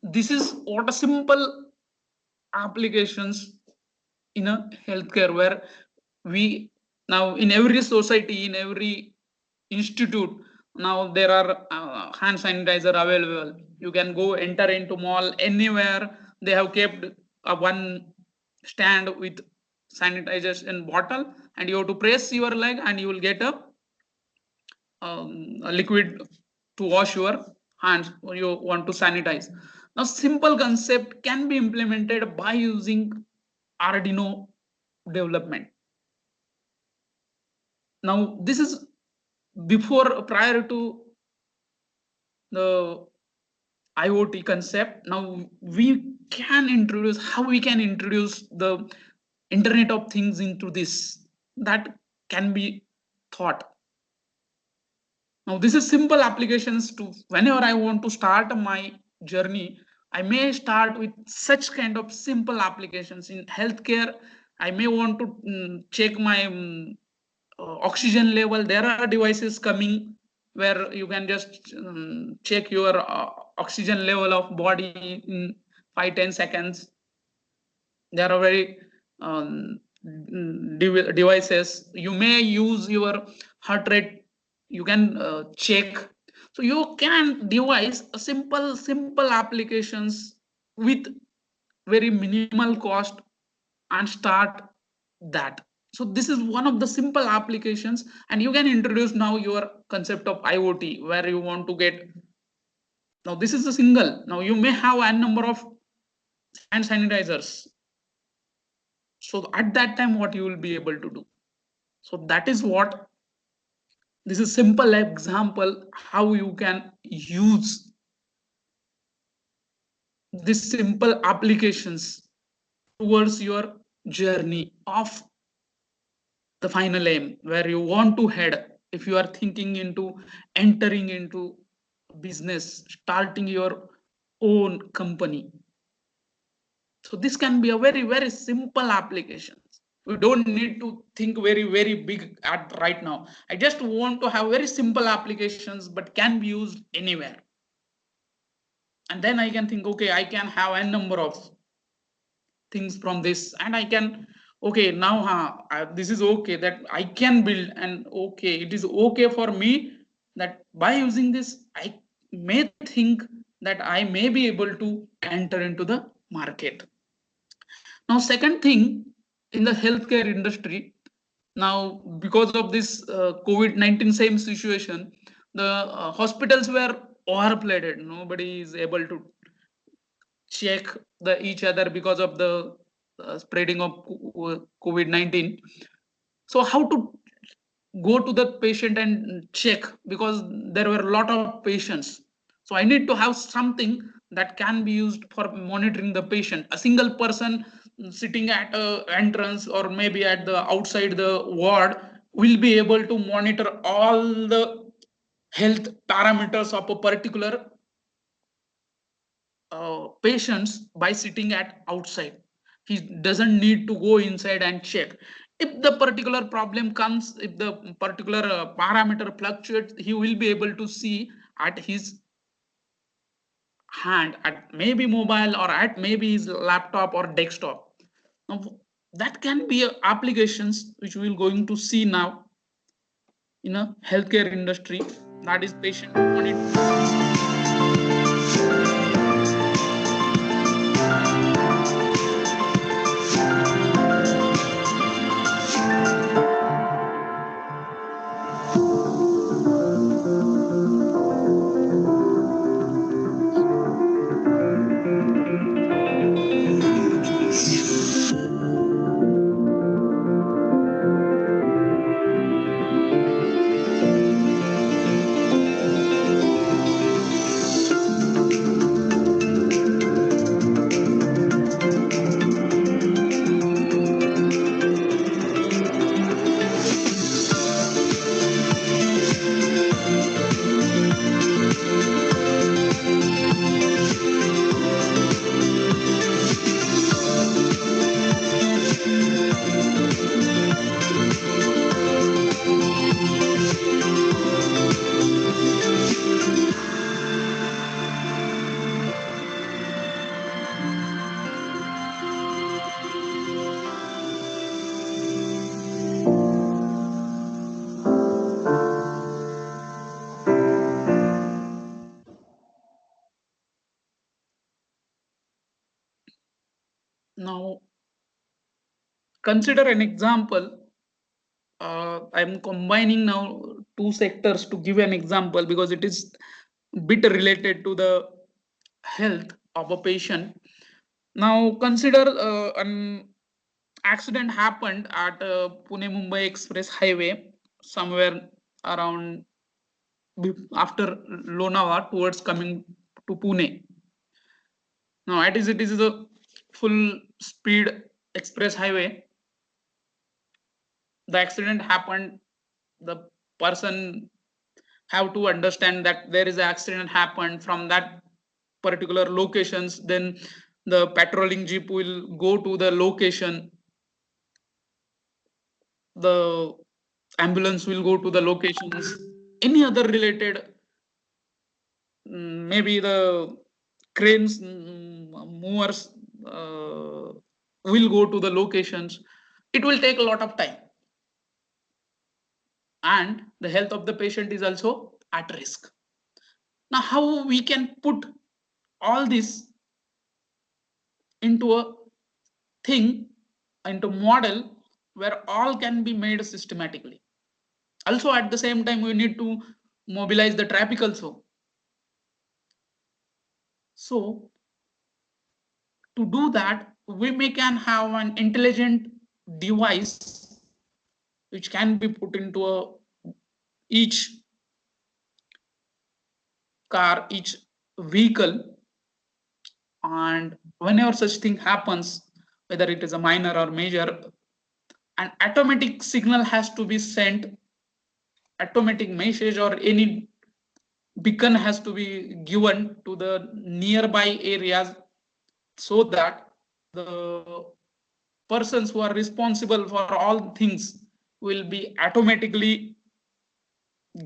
Speaker 4: this is what a simple applications in a healthcare, where we now in every society, in every institute, now there are hand sanitizer available. You can go enter into mall anywhere. They have kept one stand with sanitization bottle, and you have to press your leg and you will get a liquid to wash your hands, or you want to sanitize. Now, simple concept can be implemented by using Arduino development. Now, this is prior to the IoT concept. Now how we can introduce the Internet of Things into this, that can be thought. Now, this is simple applications to whenever I want to start my journey, I may start with such kind of simple applications. In healthcare, I may want to check my oxygen level. There are devices coming where you can just check your oxygen level of body in 5-10 seconds. There are very devices. You may use your heart rate, you can check. So you can devise a simple applications with very minimal cost and start that. So this is one of the simple applications, and you can introduce now your concept of IoT where you want to get. Now this is a single. Now you may have a number of hand sanitizers. So at that time, what you will be able to do. So that is what, this is simple example how you can use these simple applications towards your journey of the final aim where you want to head. If you are thinking into entering into business, starting your own company. So this can be a very simple application. We don't need to think very big at right now. I just want to have very simple applications, but can be used anywhere. And then I can think, okay, I can have a number of things from this, and I can, okay, now this is okay that I can build, and okay, it is okay for me that by using this, I may think that I may be able to enter into the market. Now, second thing, in the healthcare industry, now because of this COVID-19 same situation, the hospitals were overploaded. Nobody is able to check each other because of the spreading of COVID-19. So how to go to the patient and check, because there were a lot of patients. So I need to have something that can be used for monitoring the patient. A single person sitting at a entrance or maybe at the outside the ward will be able to monitor all the health parameters of a particular patients by sitting at outside. He doesn't need to go inside and check. If the particular problem comes, if the particular parameter fluctuates, he will be able to see at his hand, at maybe mobile or at maybe his laptop or desktop. Now, that can be applications which we will going to see now in a healthcare industry, that is patient monitoring. Now, consider an example. I'm combining now two sectors to give an example because it is a bit related to the health of a patient. Now consider an accident happened at Pune-Mumbai Express Highway somewhere around after Lonavala towards coming to Pune. Now it is a full speed express highway. The accident happened. The person have to understand that there is an accident happened from that particular locations. Then the patrolling jeep will go to the location. The ambulance will go to the locations. Any other related, maybe the cranes, movers will go to the locations. It will take a lot of time. And the health of the patient is also at risk. Now, how we can put all this into a thing, into model where all can be made systematically. Also, at the same time, we need to mobilize the traffic also. So, to do that, we can have an intelligent device which can be put into each car, each vehicle, and whenever such thing happens, whether it is a minor or major, an automatic signal has to be sent, automatic message or any beacon has to be given to the nearby areas so that the persons who are responsible for all things will be automatically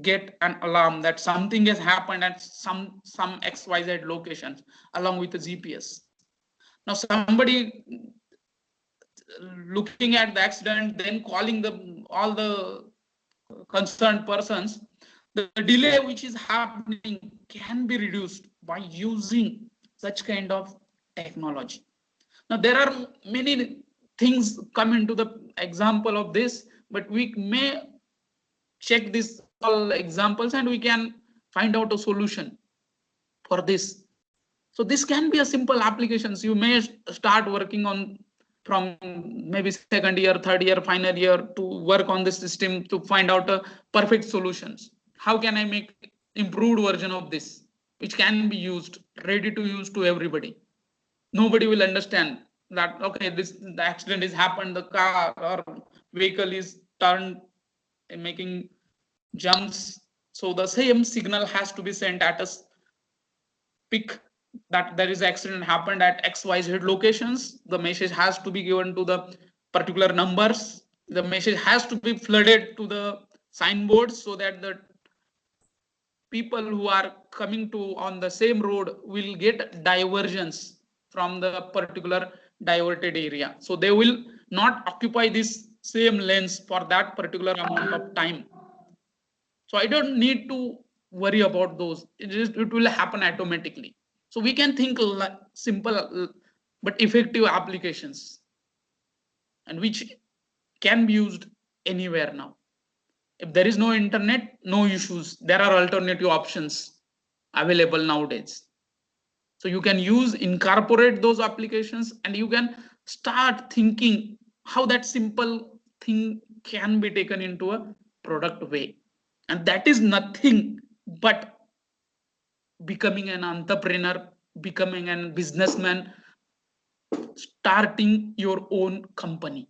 Speaker 4: get an alarm that something has happened at some XYZ locations along with the GPS. Now somebody looking at the accident, then calling all the concerned persons, the delay which is happening can be reduced by using such kind of technology. Now there are many things come into the example of this, but we may check these all examples and we can find out a solution for this. So this can be a simple applications. You may start working on from maybe second year, third year, final year to work on this system to find out a perfect solutions. How can I make improved version of this, which can be used, ready to use to everybody? Nobody will understand that, okay, the accident is happened, the car or vehicle is turned and making jumps. So the same signal has to be sent at a peak that there is accident happened at XYZ locations. The message has to be given to the particular numbers. The message has to be flooded to the signboards so that the people who are coming to on the same road will get diversions from the particular diverted area. So they will not occupy this same lanes for that particular amount of time. So I don't need to worry about those. It will happen automatically. So we can think simple but effective applications and which can be used anywhere now. If there is no internet, no issues. There are alternative options available nowadays. So you can incorporate those applications and you can start thinking how that simple thing can be taken into a product way. And that is nothing but becoming an entrepreneur, becoming a businessman, starting your own company.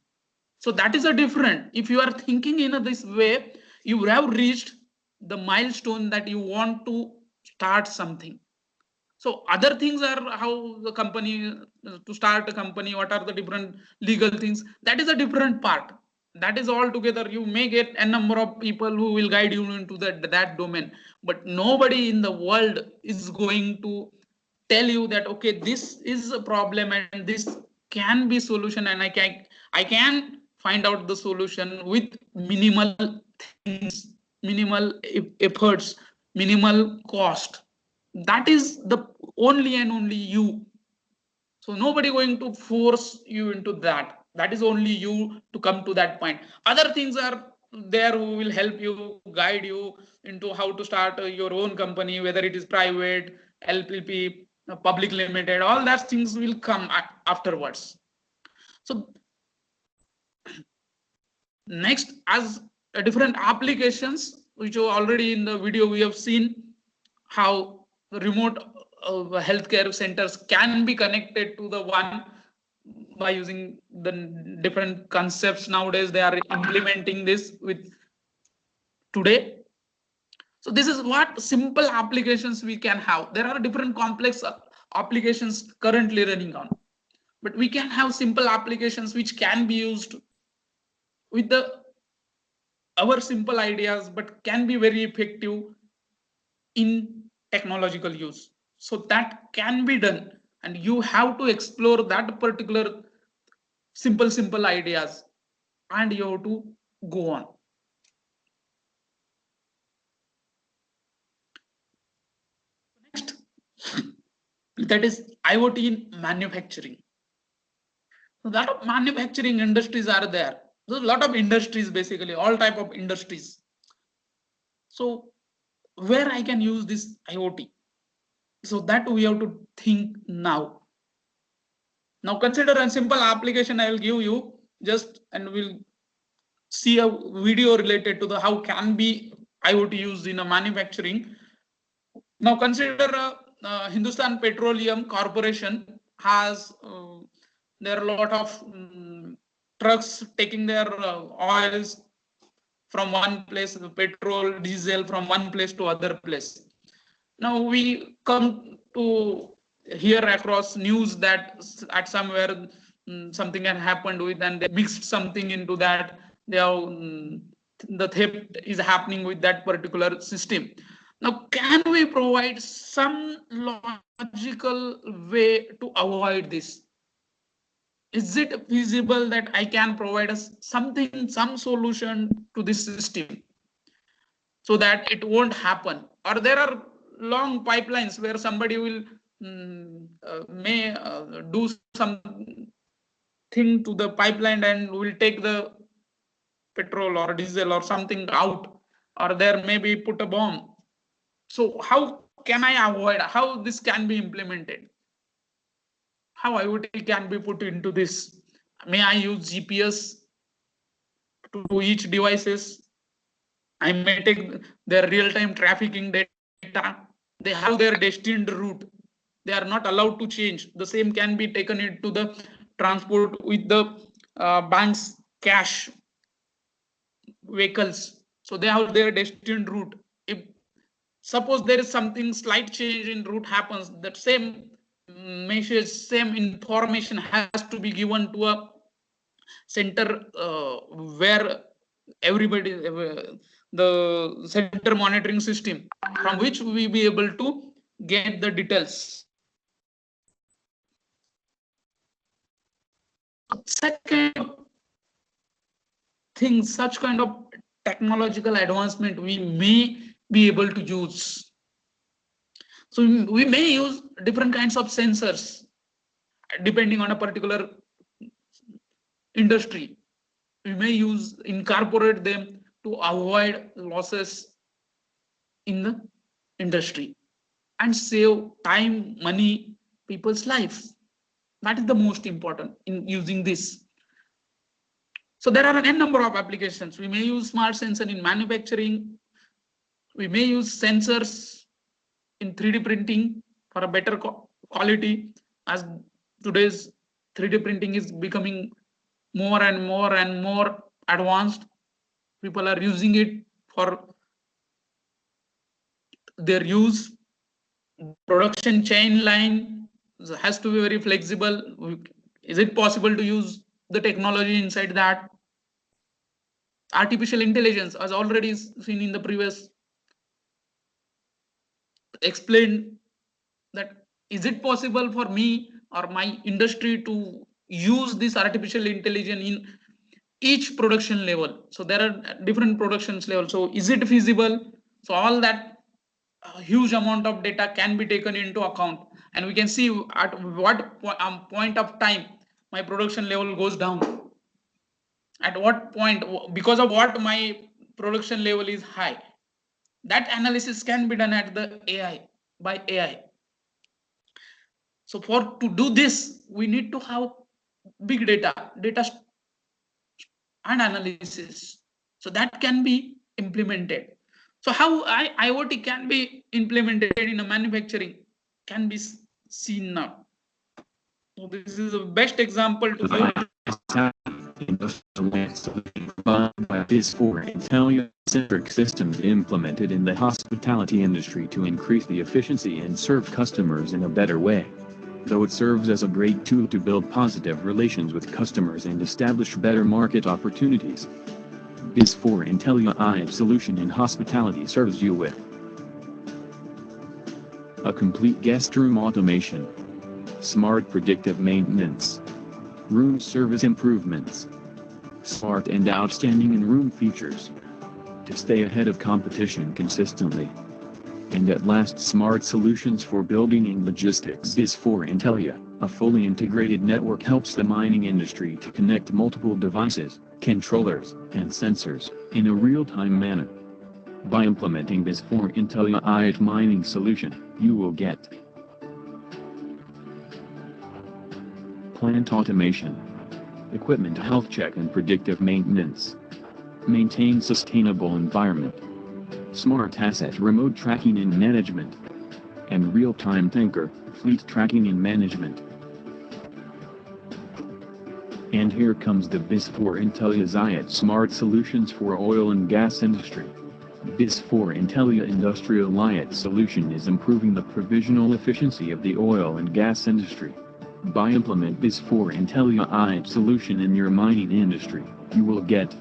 Speaker 4: So that is a different. If you are thinking in this way, you have reached the milestone that you want to start something. So other things are how the company, to start a company, what are the different legal things, that is a different part. That is all together. You may get a number of people who will guide you into that domain, but nobody in the world is going to tell you that, okay, this is a problem and this can be solution and I can find out the solution with minimal things, minimal efforts, minimal cost. That is the only and only you. So nobody going to force you into that. That is only you to come to that point. Other things are there who will help you, guide you into how to start your own company, whether it is private, LPP, public limited, all that things will come afterwards. So next, as different applications, which already in the video we have seen how remote healthcare centers can be connected to the one by using the different concepts. Nowadays they are implementing this with today. So this is what simple applications we can have. There are different complex applications currently running on, but we can have simple applications which can be used with our simple ideas, but can be very effective in technological use. So that can be done, and you have to explore that particular simple ideas, and you have to go on. Next, that is IoT in manufacturing. So a lot of manufacturing industries are there. There's a lot of industries, basically all type of industries. So where I can use this IoT? So that we have to think now. Now consider a simple application I will give you just, and we'll see a video related to the how can be IoT used in a manufacturing. Now consider Hindustan Petroleum Corporation has there are a lot of trucks taking their oils from one place, the petrol, diesel from one place to other place. Now we come to hear across news that at somewhere something had happened with, and they mixed something into that. They have the theft is happening with that particular system. Now, can we provide some logical way to avoid this? Is it feasible that I can provide us something, some solution to this system so that it won't happen? Or there are long pipelines where somebody will may do something to the pipeline and will take the petrol or diesel or something out, or there may be put a bomb. So how can I avoid, how this can be implemented? How IoT can be put into this? May I use GPS to each devices? I may take their real-time trafficking data. They have their destined route. They are not allowed to change. The same can be taken into the transport with the bank's cash vehicles. So they have their destined route. If suppose there is something slight change in route happens, that same message, same information has to be given to a center where everybody, the center monitoring system, from which we be able to get the details. Second thing, such kind of technological advancement we may be able to use. So we may use different kinds of sensors depending on a particular industry. We may incorporate them to avoid losses in the industry and save time, money, people's lives. That is the most important in using this. So there are n number of applications. We may use smart sensor in manufacturing. We may use sensors in 3D printing for a better quality, as today's 3D printing is becoming more and more advanced. People are using it for their use. Production chain line has to be very flexible. Is it possible to use the technology inside that? Artificial intelligence, as already seen in the previous explained, that is it possible for me or my industry to use this artificial intelligence in each production level? So there are different productions level. So is it feasible? So all that huge amount of data can be taken into account, and we can see at what point of time my production level goes down. at what point, because of what my production level is high. That analysis can be done at the AI, by AI. So to do this, we need to have big data and analysis. So that can be implemented. So how IoT can be implemented in a manufacturing can be seen now. So this is the best example to give.
Speaker 13: By BIS4 IntelliCentric systems implemented in the hospitality industry to increase the efficiency and serve customers in a better way. Though it serves as a great tool to build positive relations with customers and establish better market opportunities. BIS4 IntelliCentric solution in hospitality serves you with a complete guest room automation, smart predictive maintenance, room service improvements, smart and outstanding in-room features to stay ahead of competition consistently. And at last, smart solutions for building and logistics. BIS4 Intellia, a fully integrated network, helps the mining industry to connect multiple devices, controllers, and sensors in a real-time manner. By implementing BIS4 Intellia IoT mining solution, you will get plant automation, equipment health check and predictive maintenance, maintain sustainable environment, smart asset remote tracking and management, and real-time tanker fleet tracking and management. And here comes the BIS4 Intellia IoT smart solutions for oil and gas industry. BIS4 Intellia Industrial IoT solution is improving the provisional efficiency of the oil and gas industry. By implement BIS4 Intellia IoT solution in your mining industry, you will get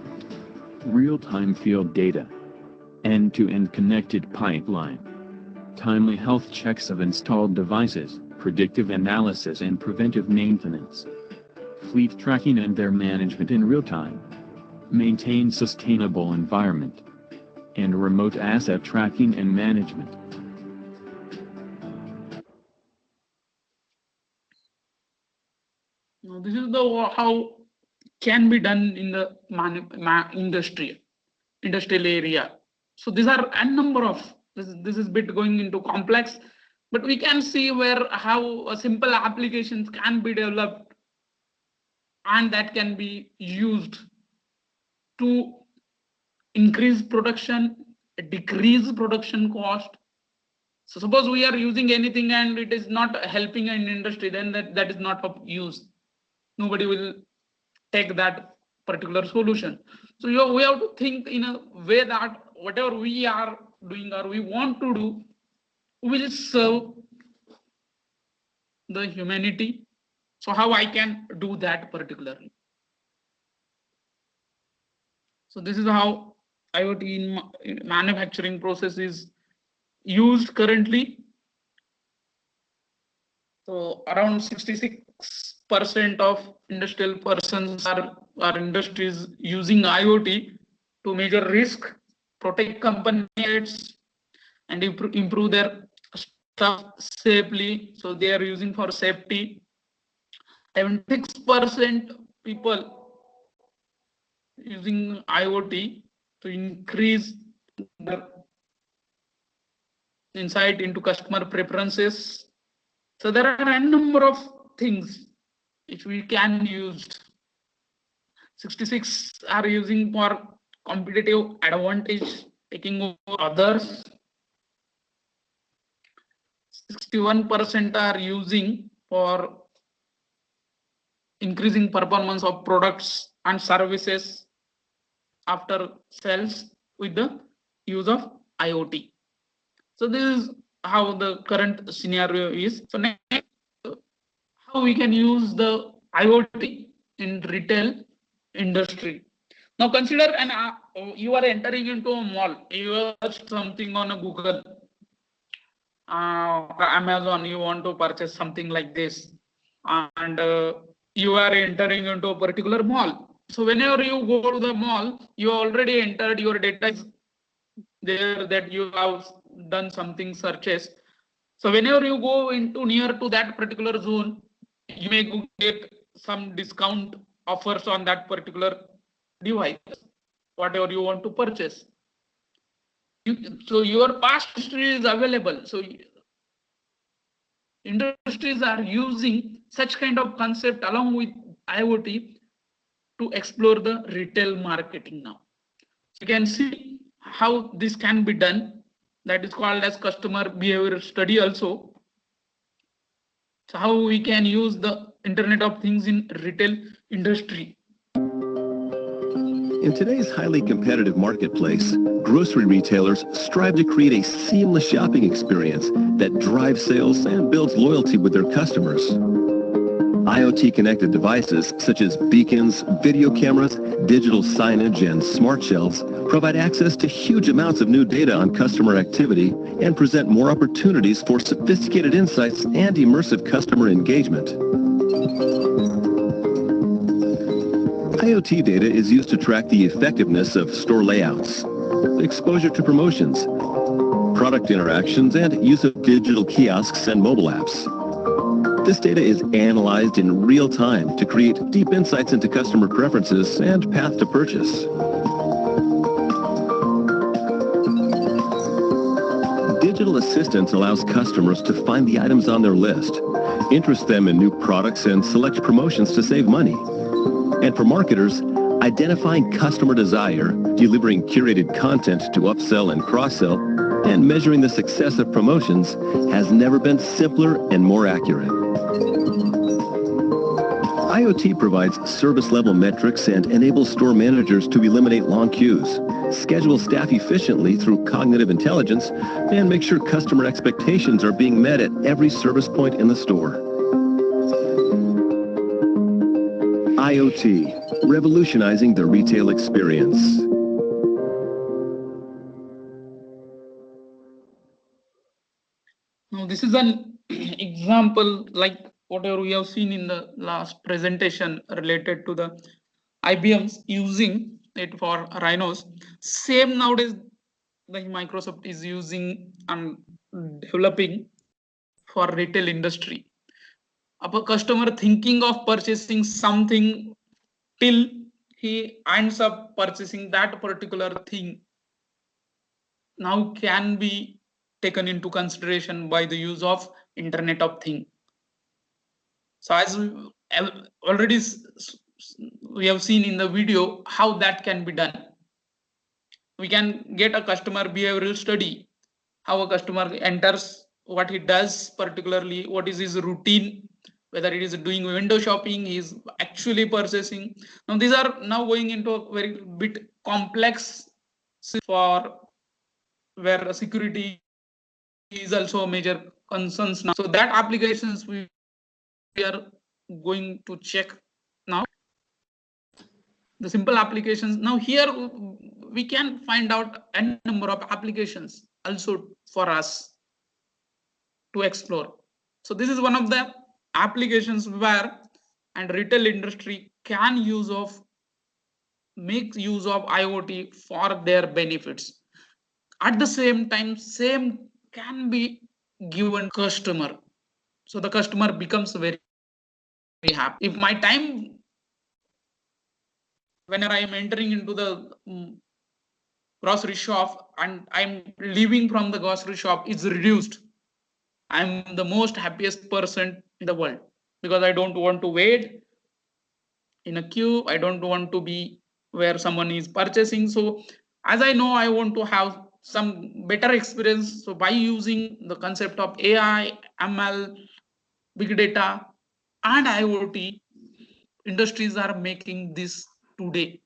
Speaker 13: real-time field data, end-to-end connected pipeline, timely health checks of installed devices, predictive analysis and preventive maintenance, fleet tracking and their management in real time, maintain sustainable environment, and remote asset tracking and management.
Speaker 4: Now this is the how can be done in the industrial area. So these are a number of, this is bit going into complex, but we can see where how simple applications can be developed and that can be used to increase production, decrease production cost. So suppose we are using anything and it is not helping an industry, then that is not of use. Nobody will take that particular solution. So we have to think in a way that whatever we are doing or we want to do will serve the humanity. So how I can do that particularly. So this is how IoT in manufacturing process is used currently. So around 66% of industrial persons are industries using IoT to measure risk, protect companies, and improve their stuff safely. So they are using for safety. 76% people using IoT to increase their insight into customer preferences. So there are a number of things which we can use. 66 are using for competitive advantage, taking over others. 61% are using for increasing performance of products and services after sales with the use of IoT. So this is how the current scenario is. So next, how we can use the IoT in retail industry. Now consider you are entering into a mall. You search something on a Google, Amazon. You want to purchase something like this, and you are entering into a particular mall. So whenever you go to the mall, you already entered your data is there that you have done something searches. So whenever you go into near to that particular zone, you may get some discount offers on that particular device, whatever you want to purchase. So your past history is available. So industries are using such kind of concept along with IoT to explore the retail marketing now. You can see how this can be done. That is called as customer behavior study also. So how we can use the Internet of Things in retail industry.
Speaker 14: In today's highly competitive marketplace, grocery retailers strive to create a seamless shopping experience that drives sales and builds loyalty with their customers. IoT-connected devices such as beacons, video cameras, digital signage, and smart shelves provide access to huge amounts of new data on customer activity and present more opportunities for sophisticated insights and immersive customer engagement. IoT data is used to track the effectiveness of store layouts, exposure to promotions, product interactions, and use of digital kiosks and mobile apps. This data is analyzed in real time to create deep insights into customer preferences and path to purchase. Digital Assistance allows customers to find the items on their list, interest them in new products, and select promotions to save money. And for marketers, identifying customer desire, delivering curated content to upsell and cross-sell, and measuring the success of promotions has never been simpler and more accurate. IoT provides service-level metrics and enables store managers to eliminate long queues, schedule staff efficiently through cognitive intelligence, and make sure customer expectations are being met at every service point in the store. IoT, revolutionizing the retail experience.
Speaker 4: Now this is an example like whatever we have seen in the last presentation related to the IBM's using it for rhinos. Same nowadays the Microsoft is using and developing for retail industry. A customer thinking of purchasing something till he ends up purchasing that particular thing now can be taken into consideration by the use of Internet of Things. So as already we have seen in the video how that can be done. We can get a customer behavioral study, how a customer enters, what he does, particularly what is his routine, whether it is doing window shopping, he is actually purchasing. Now these are now going into a very bit complex for where security is also a major concerns now. So that applications we are going to check now. The simple applications. Now here we can find out a number of applications also for us to explore. So this is one of the applications where and retail industry can make use of IoT for their benefits. At the same time, same can be given customer. So the customer becomes very happy. If my time, whenever I am entering into the grocery shop and I'm leaving from the grocery shop is reduced, I'm the most happiest person in the world because I don't want to wait in a queue. I don't want to be where someone is purchasing. So as I know, I want to have some better experience. So by using the concept of AI, ML, big data, and IoT, industries are making this today.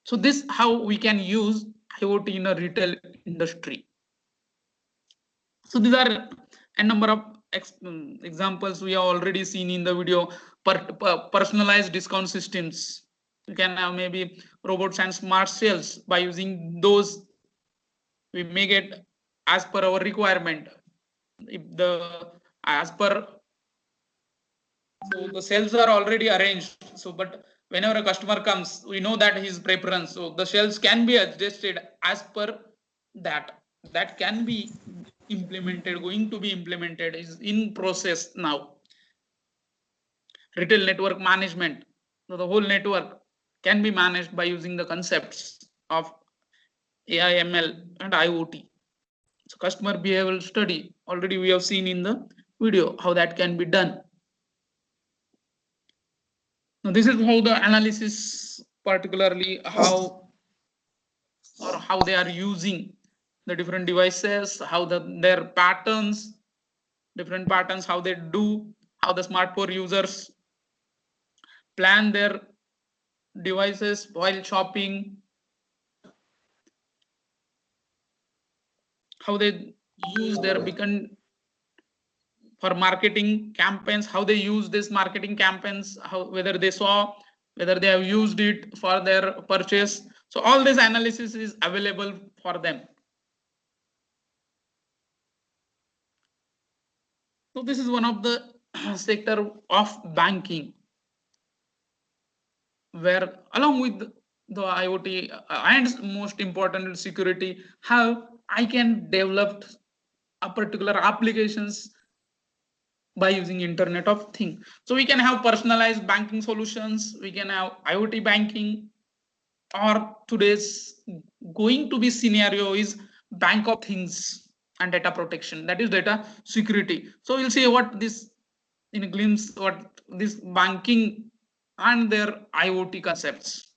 Speaker 4: So this how we can use IoT in a retail industry. So these are a number of examples we have already seen in the video. Personalized discount systems. You can have maybe robots and smart sales. By using those, we make it as per our requirement. If the shelves are already arranged. So, but whenever a customer comes, we know that his preference. So the shelves can be adjusted as per that. That can be implemented, going to be implemented, is in process now. Retail network management. So the whole network can be managed by using the concepts of AI, ML, and IoT. So customer behavioral study, already we have seen in the video how that can be done. Now this is how the analysis, particularly how they are using the different devices, how their patterns, different patterns, how they do, how the smartphone users plan their devices while shopping, how they use their beacon for marketing campaigns, how they use these marketing campaigns, how whether they saw, whether they have used it for their purchase. So all this analysis is available for them. So this is one of the sector of banking, where along with the IoT and most important security, how I can develop a particular applications by using Internet of Things. So we can have personalized banking solutions, we can have IoT banking, or today's going to be scenario is Bank of Things and data protection, that is data security. So we'll see what this in a glimpse, what this banking and their IoT concepts.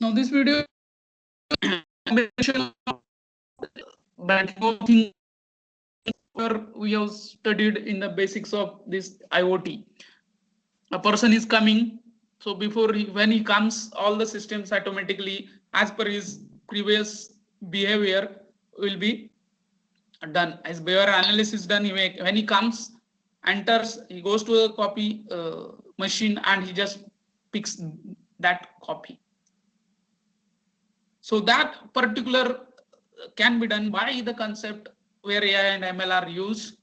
Speaker 4: Now this video banking where we have studied in the basics of this IoT. A person is coming, so before when he comes, all the systems automatically, as per his previous behavior, will be done. As behavior analysis done, when he comes, enters, he goes to the copy machine and he just picks that copy. So that particular can be done by the concept where AI and ML are used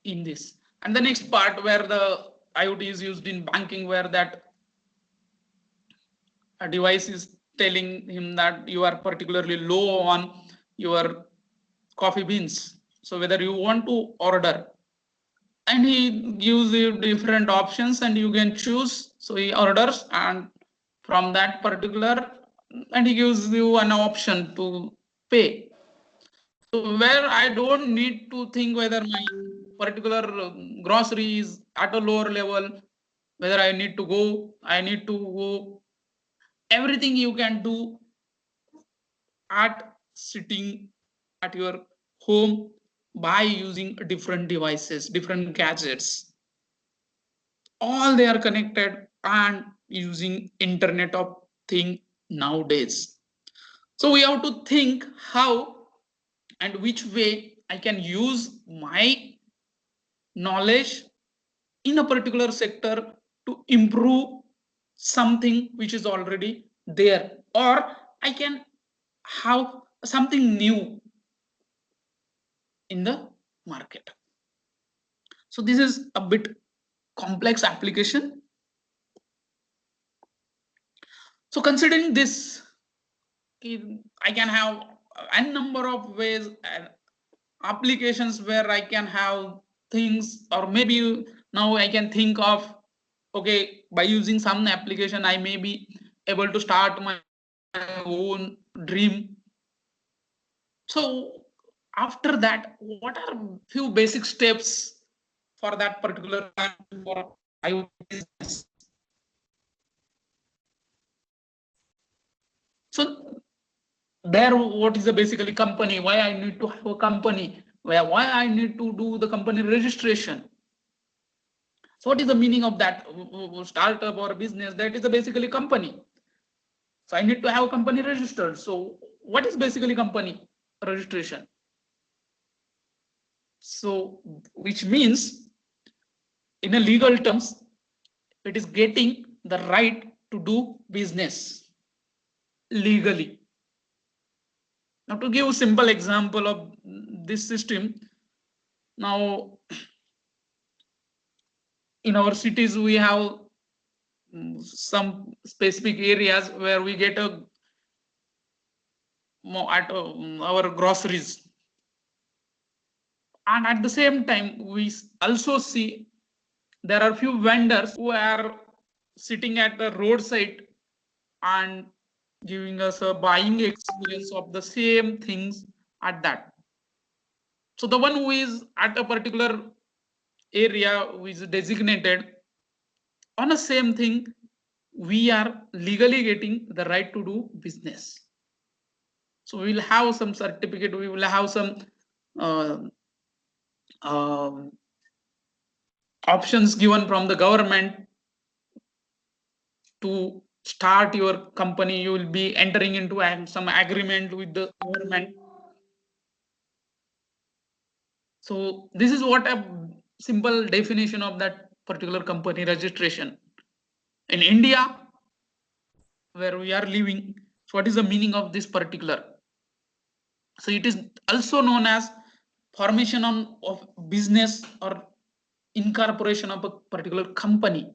Speaker 4: in this. And the next part where the IoT is used in banking, where that a device is telling him that you are particularly low on your coffee beans. So whether you want to order, and he gives you different options and you can choose. So he orders, and from that particular, and he gives you an option to pay. So where I don't need to think whether my particular grocery is at a lower level, whether I need to go, everything you can do at sitting at your home by using different devices, different gadgets. All they are connected and using Internet of Things nowadays. So we have to think how and which way I can use my knowledge in a particular sector to improve something which is already there, or I can have something new in the market. So this is a bit complex application. So considering this, I can have a number of ways and applications where I can have things, or maybe now I can think of, okay, by using some application, I may be able to start my own dream. So after that, what are few basic steps for that particular for IoT business? So there, what is the basically company? Why I need to have a company? Why I need to do the company registration? So what is the meaning of that startup or business? That is a basically company. So I need to have a company registered. So what is basically company registration? So which means in a legal terms, it is getting the right to do business legally. Now to give a simple example of this system, now in our cities we have some specific areas where we get a at our groceries, and at the same time we also see there are few vendors who are sitting at the roadside and giving us a buying experience of the same things at that. So the one who is at a particular area who is designated on the same thing, we are legally getting the right to do business. So we will have some certificate, we will have some options given from the government to start your company. You will be entering into some agreement with the government. So this is what a simple definition of that particular company registration. In India, where we are living, so what is the meaning of this particular? So it is also known as formation of business or incorporation of a particular company.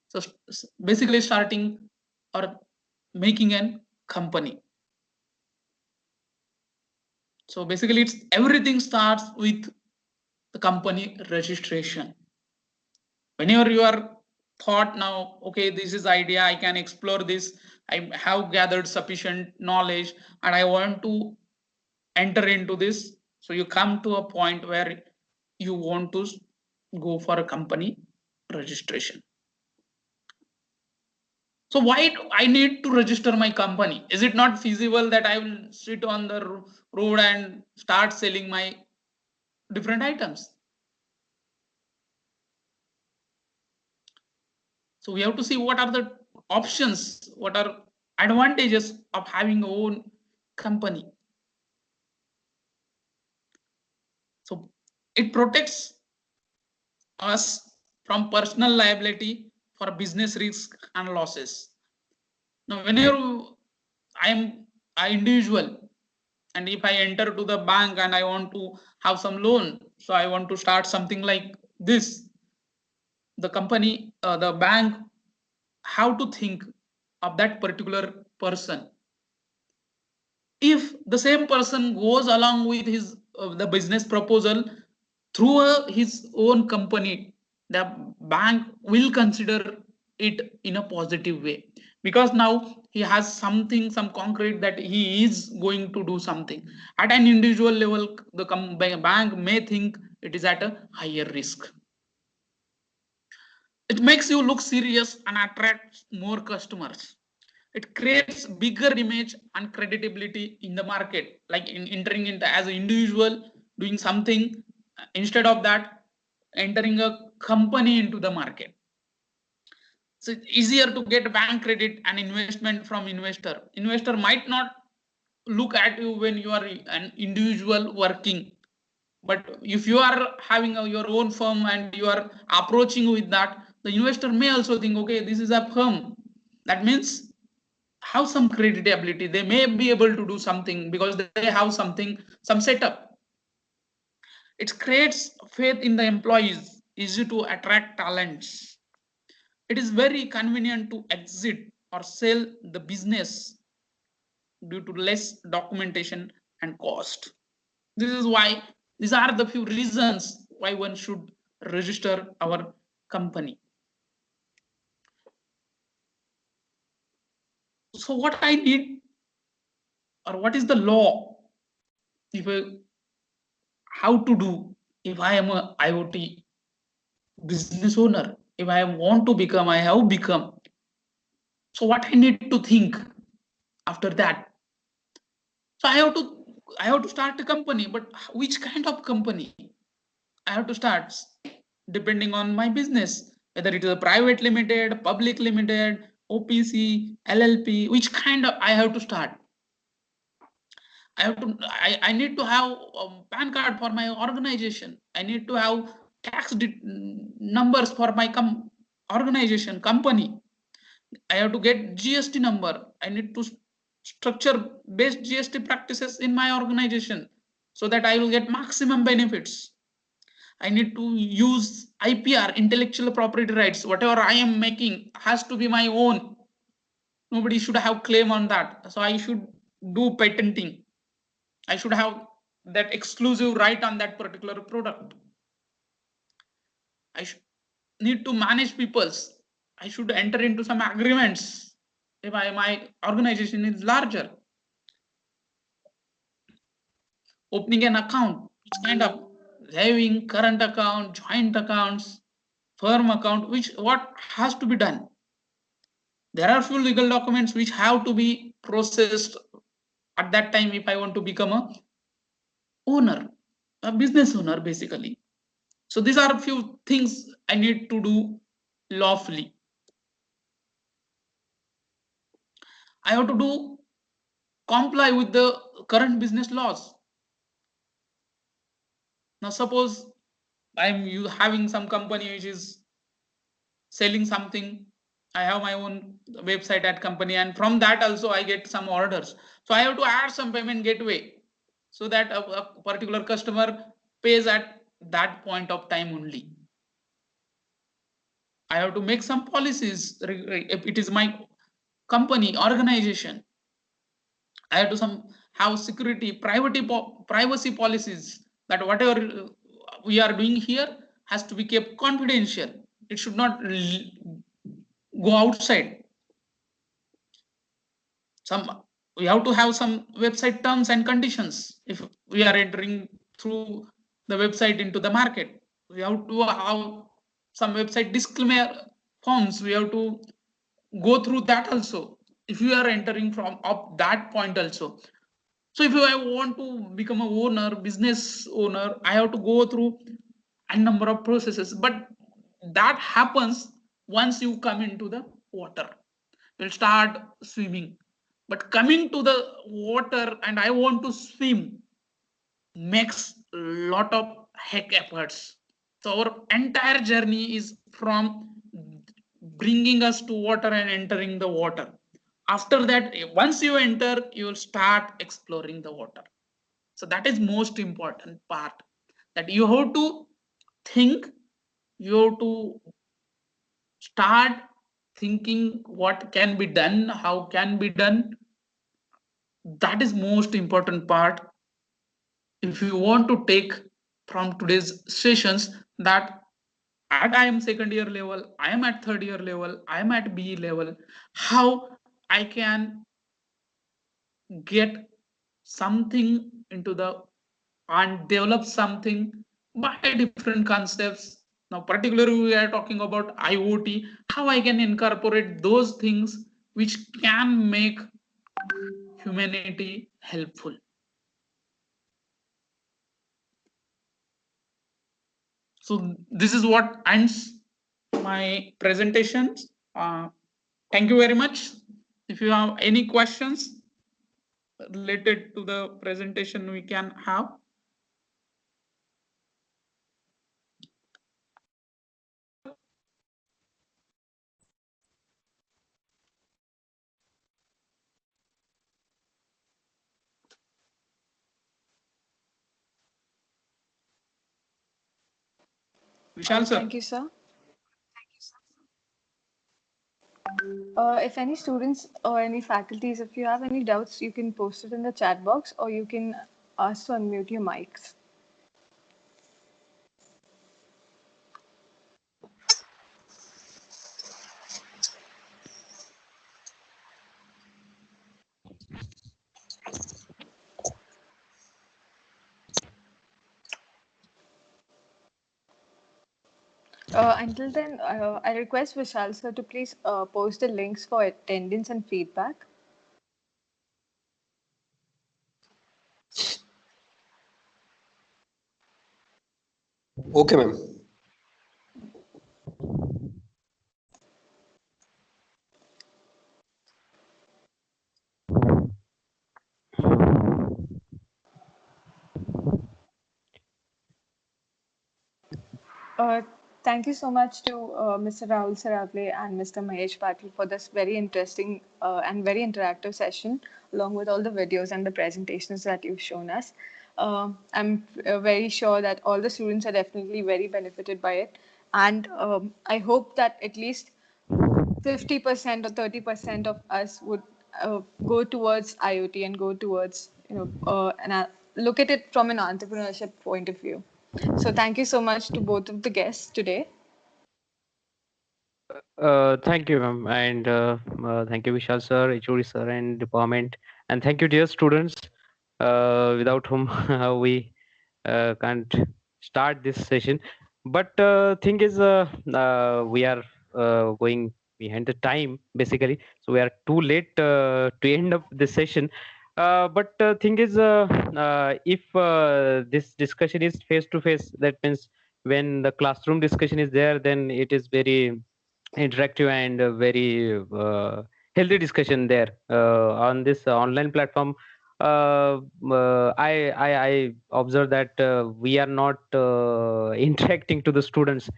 Speaker 4: So basically starting or making a company. So basically it's everything starts with the company registration. Whenever you are thought now, okay, this is idea, I can explore this, I have gathered sufficient knowledge and I want to enter into this. So you come to a point where you want to go for a company registration. So why I need to register my company? Is it not feasible that I will sit on the road and start selling my different items? So we have to see what are the options, what are advantages of having our own company. So it protects us from personal liability for business risk and losses. Now, whenever I am an individual, and if I enter to the bank and I want to have some loan, so I want to start something like this, the company, the bank, have to think of that particular person. If the same person goes along with his the business proposal through his own company, the bank will consider it in a positive way, because now he has something, some concrete that he is going to do something. At an individual level, the bank may think it is at a higher risk. It makes you look serious and attracts more customers. It creates bigger image and credibility in the market, like in entering into as an individual doing something, instead of that entering a company into the market. So it's easier to get bank credit and investment from investor. Investor might not look at you when you are an individual working, but if you are having your own firm and you are approaching with that, the investor may also think, okay, this is a firm, that means have some credibility, they may be able to do something because they have something, some setup. It creates faith in the employees, easy to attract talents. It is very convenient to exit or sell the business due to less documentation and cost. This is why these are the few reasons why one should register our company. So what I need, or what is the law, if how to do if I am a IoT business owner, if I want to become, I have become. So what I need to think after that? So I have to start a company, but which kind of company I have to start? Depending on my business, whether it is a private limited, public limited, OPC, LLP, which kind of I have to start. I need to have a PAN card for my organization. I need to have tax numbers for my organization, company. I have to get GST number. I need to structure based GST practices in my organization so that I will get maximum benefits. I need to use IPR, intellectual property rights. Whatever I am making has to be my own. Nobody should have claim on that. So I should do patenting. I should have that exclusive right on that particular product. I need to manage peoples. I should enter into some agreements if my organization is larger. Opening an account, it's kind of having current account, joint accounts, firm account, what has to be done. There are few legal documents which have to be processed at that time if I want to become a owner, a business owner basically. So these are a few things I need to do lawfully. I have to do comply with the current business laws. Now suppose I'm having some company which is selling something. I have my own website at company, and from that also I get some orders. So I have to add some payment gateway so that a particular customer pays at that point of time only. I have to make some policies. If it is my company, organization, I have to have security, privacy policies that whatever we are doing here has to be kept confidential. It should not go outside. We have to have some website terms and conditions if we are entering through the website into the market. We have to have some website disclaimer forms. We have to go through that also if you are entering from up that point also. So if I want to become a owner, business owner, I have to go through a number of processes, but that happens once you come into the water. You'll start swimming, but coming to the water and I want to swim makes a lot of heck efforts. So our entire journey is from bringing us to water and entering the water. After that, once you enter, you will start exploring the water. So that is most important part, that you have to think, you have to start thinking what can be done, how can be done. That is most important part. If you want to take from today's sessions that I am second year level, I am at third year level, I am at B level, how I can get something into the and develop something by different concepts. Now particularly we are talking about IoT, how I can incorporate those things which can make humanity helpful. So this is what ends my presentations. Thank you very much. If you have any questions related to the presentation, we can have. Vishal sir.
Speaker 1: Thank you, sir. If any students or any faculties, if you have any doubts, you can post it in the chat box or you can ask to unmute your mics. Until then, I request Vishal sir to please post the links for attendance and feedback.
Speaker 11: Okay, ma'am.
Speaker 1: Uh, Thank you so much to Mr. Rahul Sarawale and Mr. Mahesh Patil for this very interesting and very interactive session, along with all the videos and the presentations that you've shown us. I'm very sure that all the students are definitely very benefited by it. And I hope that at least 50% or 30% of us would go towards IoT and go towards, look at it from an entrepreneurship point of view. So thank you so much to both of the guests today.
Speaker 2: Thank you, ma'am, and thank you, Vishal sir, HOD sir, and department, and thank you, dear students, without whom we can't start this session. But thing is, we are going behind the time basically, so we are too late to end up this session. But thing is, if this discussion is face to face, that means when the classroom discussion is there, then it is very interactive and very healthy discussion there. On this online platform, I observe that we are not interacting to the students,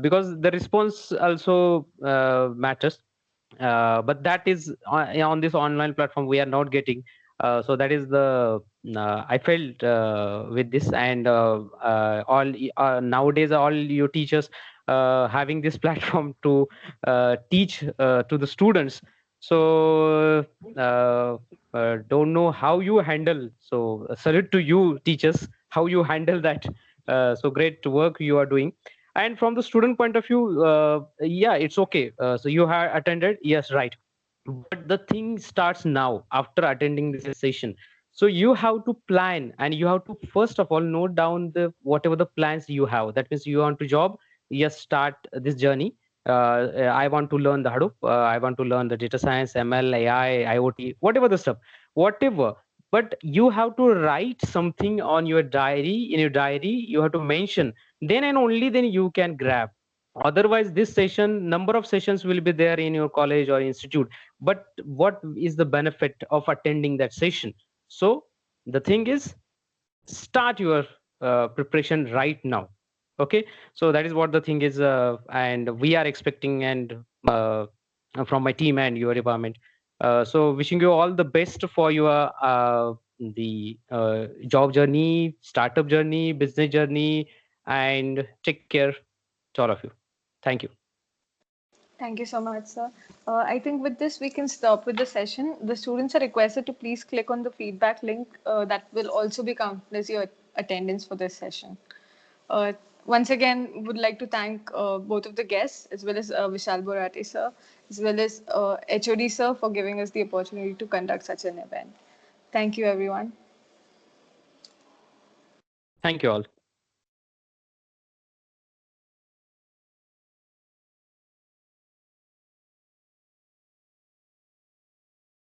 Speaker 2: because the response also matters, but that is on this online platform we are not getting. So that is the I felt with this, and all nowadays all your teachers having this platform to teach to the students. So don't know how you handle. So salute to you, teachers, how you handle that. So great work you are doing. And from the student point of view, yeah, it's okay. So you have attended, yes, right. But the thing starts now after attending this session. So you have to plan, and you have to first of all note down the whatever the plans you have. That means you want to job, yes, start this journey. I want to learn the Hadoop. I want to learn the data science, ML, AI, IoT, whatever the stuff, whatever. But you have to write something on your diary. In your diary, you have to mention. Then and only then you can grab. Otherwise, this session, number of sessions will be there in your college or institute. But what is the benefit of attending that session? So the thing is, start your preparation right now. Okay, so that is what the thing is, and we are expecting, and from my team and your department. So wishing you all the best for your the job journey, startup journey, business journey, and take care to all of you. Thank you.
Speaker 1: Thank you so much, sir. I think with this, we can stop with the session. The students are requested to please click on the feedback link that will also be counted as your attendance for this session. Uh, Once again, would like to thank both of the guests, as well as Vishal Borate, sir, as well as HOD, sir, for giving us the opportunity to conduct such an event. Thank you, everyone.
Speaker 2: Thank you all.